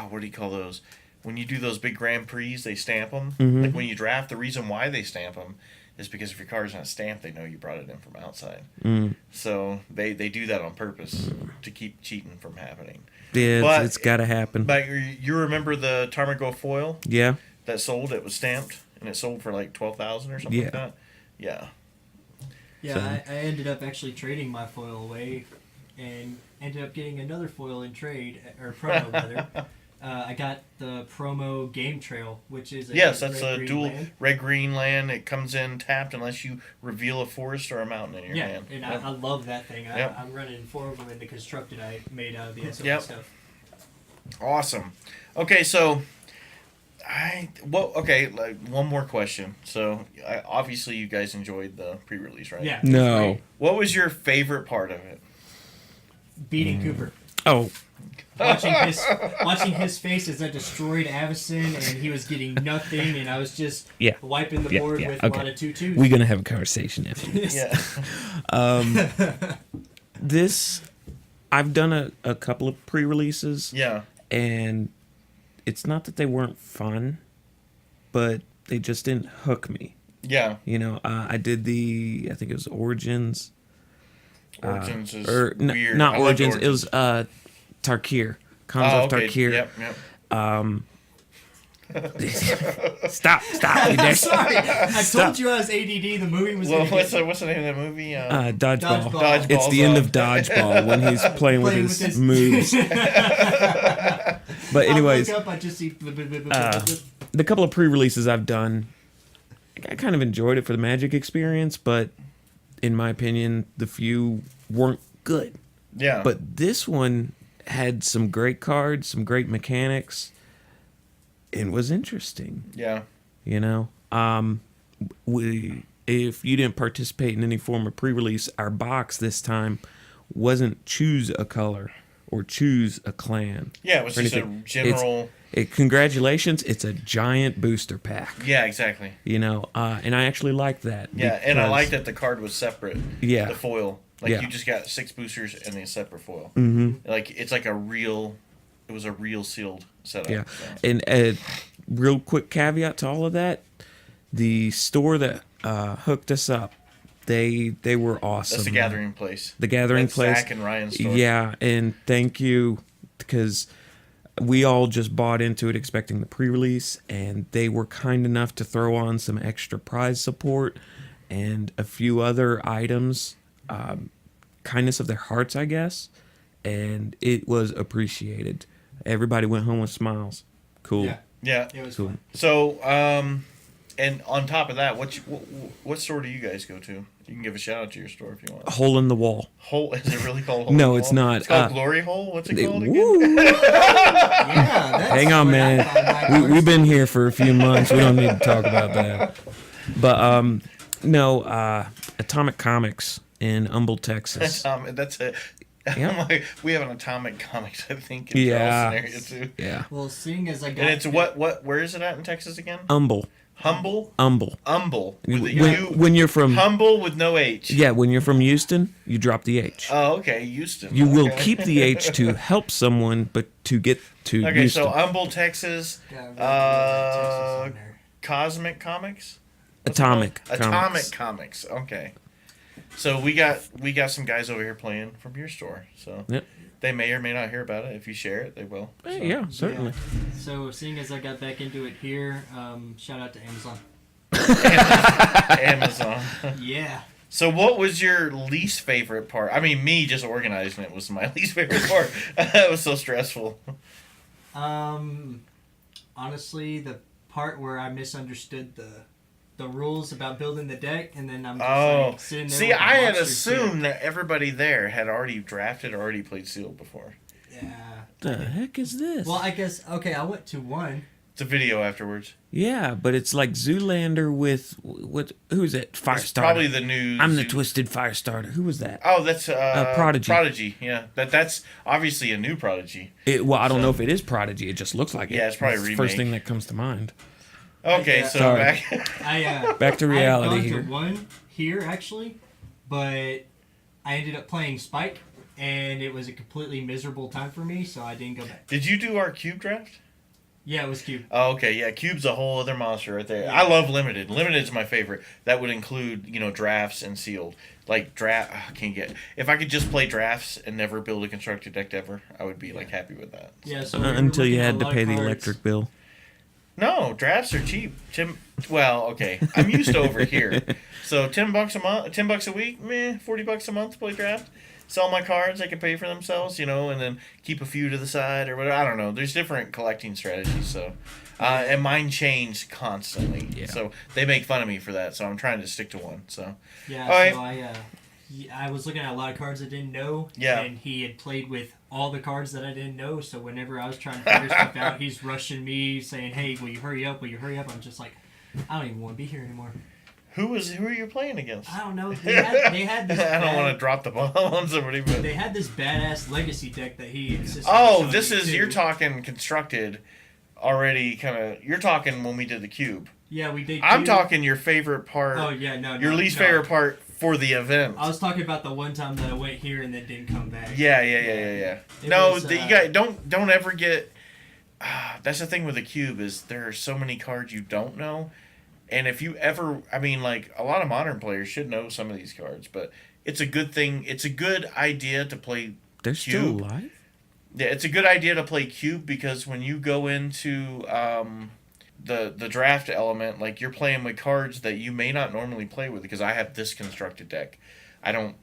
what do you call those? When you do those big Grand Prix, they stamp them. Mm-hmm. Like when you draft, the reason why they stamp them is because if your card's not stamped, they know you brought it in from outside. So they do that on purpose to keep cheating from happening. yeah, but- it's got to happen. But you remember the Tarmogoyf foil Yeah. that sold? It was stamped and it sold for like 12,000 or something like Yeah. that. Yeah. Yeah, So- I ended up actually trading my foil away and ended up getting another foil in trade, or promo rather. I got the promo Game Trail, which is Yes, that's a red-green dual land. red-green land. It comes in tapped unless you reveal a forest or a mountain in your Yeah, hand. and Yep. I love that thing. Yep. I'm running 4 of them in the constructed I made out of the SOS Yep. stuff. Awesome. Okay, so like one more question. So obviously you guys enjoyed the pre-release, right? Yeah. No. great. What was your favorite part of it? Beating Cooper. Oh, Watching his face as I destroyed Avacyn and he was getting nothing and I was just Yeah. wiping the Yeah, board yeah, with okay. a lot of 2/2s. we're going to have a conversation after this. Yeah. This, I've done a couple of pre-releases, Yeah. and it's not that they weren't fun, but they just didn't hook me. Yeah. I did I think it was Origins. Origins is Or weird. not I loved Origins, it was Tarkir. Cons of Tarkir. Yep. Stop, you dare. Sorry, I told you I was ADD. The movie was Well, gonna get what's the name of that movie? Dodgeball. Dodgeball. It's the end of Dodgeball when he's playing with playing his moves. But anyways, I look up, I just see. the couple of pre-releases I've done, I kind of enjoyed it for the Magic experience, but in my opinion, the few weren't good. Yeah. But this one had some great cards, some great mechanics, and was interesting. Yeah. If you didn't participate in any form of pre-release, our box this time wasn't choose a color or choose a clan. Yeah, it was or just a anything. general. Congratulations, it's a giant booster pack. Yeah, exactly. And I actually like that. Yeah, and I because- like that the card was separate. Yeah. The foil. Like Yeah. you just got 6 boosters and a separate foil. Mm-hmm. Like it's like it was a real sealed setup. Yeah, So. and a real quick caveat to all of that: the store that hooked us up, they were awesome. That's the Gathering Place. The Gathering That's Place. Zach and Ryan's store. Yeah, and thank you because we all just bought into it expecting the pre-release, and they were kind enough to throw on some extra prize support and a few other items, kindness of their hearts, I guess, and it was appreciated. Everybody went home with smiles. Cool. Yeah. It was Cool. fun. So, and on top of that, what store do you guys go to? You can give a shout out to your store if you want. Hole in the wall. Hole? Is it really called Hole? No, in the it's Wall? not. It's called Glory Hole. What's it called again? Woo! Yeah, that's Hang on, what I man. thought my We've been here for a few months. We don't need to talk about that. But no, Atomic Comics in Humble, Texas. That's it. Yeah. We have an Atomic Comics, I think, in Yeah. Charleston area too. Yeah. Well, seeing as I got And it's where is it at in Texas again? Humble. Humble? Humble. Humble. With a U. When you're from Humble with no H. Yeah, when you're from Houston, you drop the H. Oh, okay. Houston. You will Okay. keep the H to help someone, but to get to Okay, Houston. so Humble, Texas. Yeah, Texas on there. Cosmic Comics? Atomic Atomic Comics. Okay. So we got some guys over here playing from your store. So Yep. they may or may not hear about it. If you share it, they will. So. Yeah, certainly. So seeing as I got back into it here, shout out to Amazon. Amazon. Yeah. So what was your least favorite part? I mean, me just organizing it was my least favorite part. It was so stressful. Honestly, the part where I misunderstood the rules about building the deck, and then I'm just like sitting there. See, with a I had monster assumed that everybody there had already drafted or already played Sealed before. deck. Yeah. The heck is this? Well, I guess I went to one. It's a video afterwards. Yeah, but it's like Zoolander with who's it? It's Firestarter. probably the new. I'm the Twisted Firestarter. Who was that? Oh, that's Prodigy. Prodigy, yeah. That's obviously a new Prodigy. Well, I don't know if it is Prodigy. It just looks like it. Yeah, it's probably a the first remake. thing that comes to mind. Okay, Yeah. so Sorry. back. Back to I reality had here. gone to one here actually, but I ended up playing Spike, and it was a completely miserable time for me, so I didn't go back. Did you do our cube draft? Yeah, it was cute. Oh, okay, yeah. Cube's a whole other monster right there. Yeah. I love Limited. Limited's my favorite. That would include, drafts and sealed. Like draft, I can't get. If I could just play drafts and never build a constructed deck ever, I would be like happy with that. Yeah, so we were Until you looking at had a to lot pay of the cards. electric bill. No, drafts are cheap. Well, okay. I'm used to over here. So $10 a month, $10 a week, $40 a month to play draft. Sell my cards, they can pay for themselves, and then keep a few to the side or whatever. I don't know. There's different collecting strategies, so and mine change constantly. Yeah. So they make fun of me for that. So I'm trying to stick to one. So Yeah, All right. so I was looking at a lot of cards I didn't know. Yeah. And he had played with all the cards that I didn't know. So whenever I was trying to figure stuff out, he's rushing me, saying, "Hey, will you hurry up? Will you hurry up?" I'm just like, I don't even want to be here anymore. who are you playing against? I don't know. They had this. I don't want to drop the ball on somebody, but They had this badass legacy deck that he insisted. oh, on this showing me is too. you're talking constructed already. Kind of you're talking when we did the cube. Yeah, we did. I'm cube. talking your favorite part. Oh yeah, no. Your no, least no. favorite part for the event. I was talking about the one time that I went here and then didn't come back. Yeah. It No, was, you guys don't ever get. That's the thing with the cube is there are so many cards you don't know, and if you ever, like a lot of modern players should know some of these cards, but it's a good thing. It's a good idea to play. They're still Cube. alive? Yeah, it's a good idea to play cube because when you go into the draft element, like you're playing with cards that you may not normally play with because I have this constructed deck. I don't,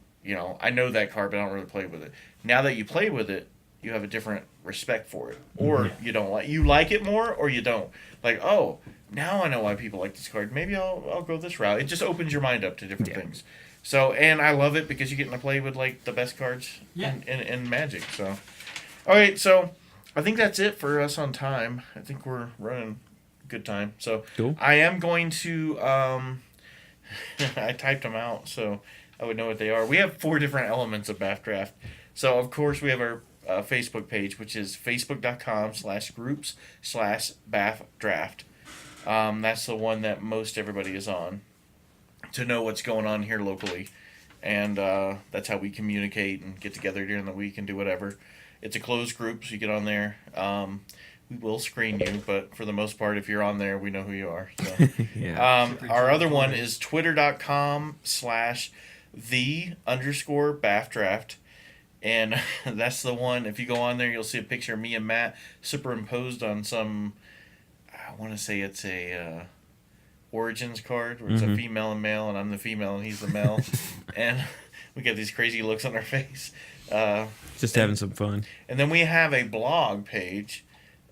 I know that card, but I don't really play with it. Now that you play with it, you have a different respect for it, or you don't like it more, or you don't. Like, oh, now I know why people like this card. Maybe I'll go this route. It just opens your mind up to different things. So, and I love it because you get to play with like the best cards in Magic. So, all right, so I think that's it for us on time. I think we're running good time. So Cool. I am going to I typed them out so I would know what they are. We have 4 different elements of BAF Draft. So of course we have our Facebook page, which is facebook.com/groups/BAFDraft. That's the one that most everybody is on to know what's going on here locally. And that's how we communicate and get together during the week and do whatever. It's a closed group, so you get on there. We will screen you, but for the most part, if you're on there, we know who you are. So. Yeah. Our other one is twitter.com/the_BAFDraft. And that's the one. If you go on there, you'll see a picture of me and Matt superimposed on some. I want to say it's a Origins card where it's a female and male, and I'm the female and he's the male, and we get these crazy looks on our face. Just having some fun. And then we have a blog page.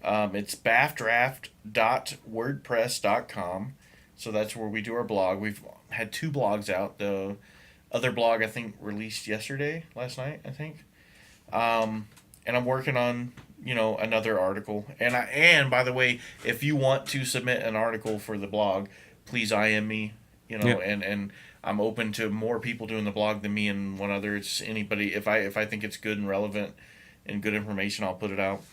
It's BAFDraft.wordpress.com. So that's where we do our blog. We've had 2 blogs out. The other blog, I think, released last night, I think. And I'm working on, another article. And by the way, if you want to submit an article for the blog, please IM me, and I'm open to more people doing the blog than me and one other. It's anybody. If I think it's good and relevant and good information, I'll put it out.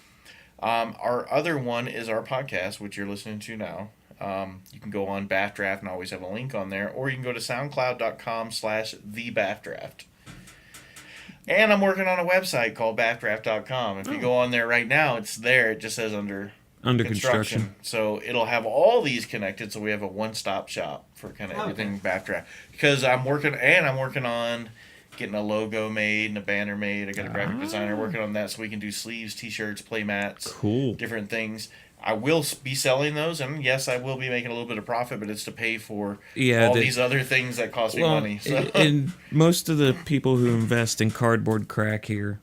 Our other one is our podcast, which you're listening to now. You can go on BAF Draft and I always have a link on there, or you can go to soundcloud.com/thebafdraft. And I'm working on a website called BAFDraft.com. If you go on there right now, it's there. It just says under construction. So it'll have all these connected. So we have a one-stop shop for kind of everything BAF Draft. Because I'm working on getting a logo made and a banner made. I got a graphic designer working on that so we can do sleeves, t-shirts, play mats, different things. I will be selling those, and yes, I will be making a little bit of profit, but it's to pay for all these other things that cost me money. So. And most of the people who invest in cardboard crack here,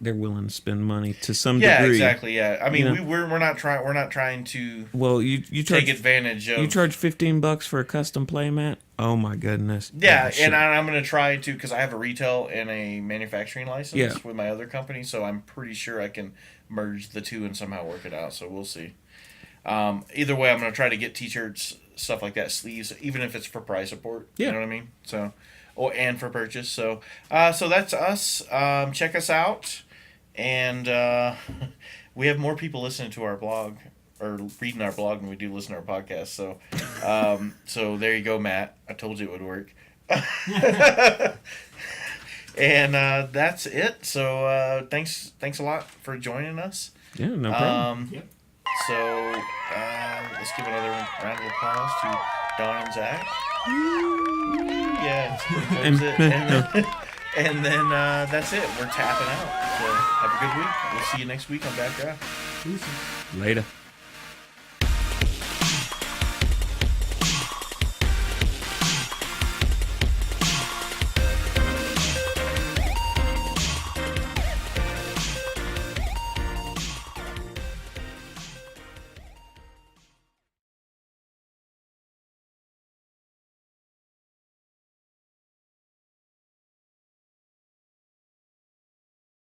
they're willing to spend money to some degree. Yeah, exactly. Yeah, I mean, we're not trying to. Well, you take advantage of. You charge $15 for a custom playmat. Oh my goodness. Yeah, and I'm gonna try to, because I have a retail and a manufacturing license with my other company, so I'm pretty sure I can merge the two and somehow work it out. So we'll see. Either way, I'm gonna try to get t-shirts, stuff like that, sleeves, even if it's for price support. Yeah. You know what I mean? So, and for purchase. So, so that's us. Check us out, and we have more people listening to our blog or reading our blog than we do listen to our podcast. So, so there you go, Matt. I told you it would work. And that's it. So thanks a lot for joining us. Yeah, no problem. So let's give another round of applause to Don and Zach. Yeah, and then that's it. We're tapping out. So have a good week. We'll see you next week on BAFDraft. Later.